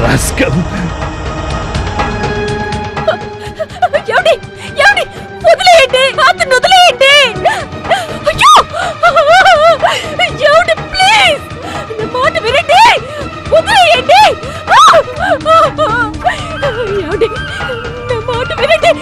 [SPEAKER 6] రాస్కల్.
[SPEAKER 7] ఏమండి ఏమండి వదిలేయండి అతను వదిలేయండి అయ్యో ఏమండి ప్లీజ్ నా మాట వినండి వదిలేయండి ఏమండి నా మాట వినండి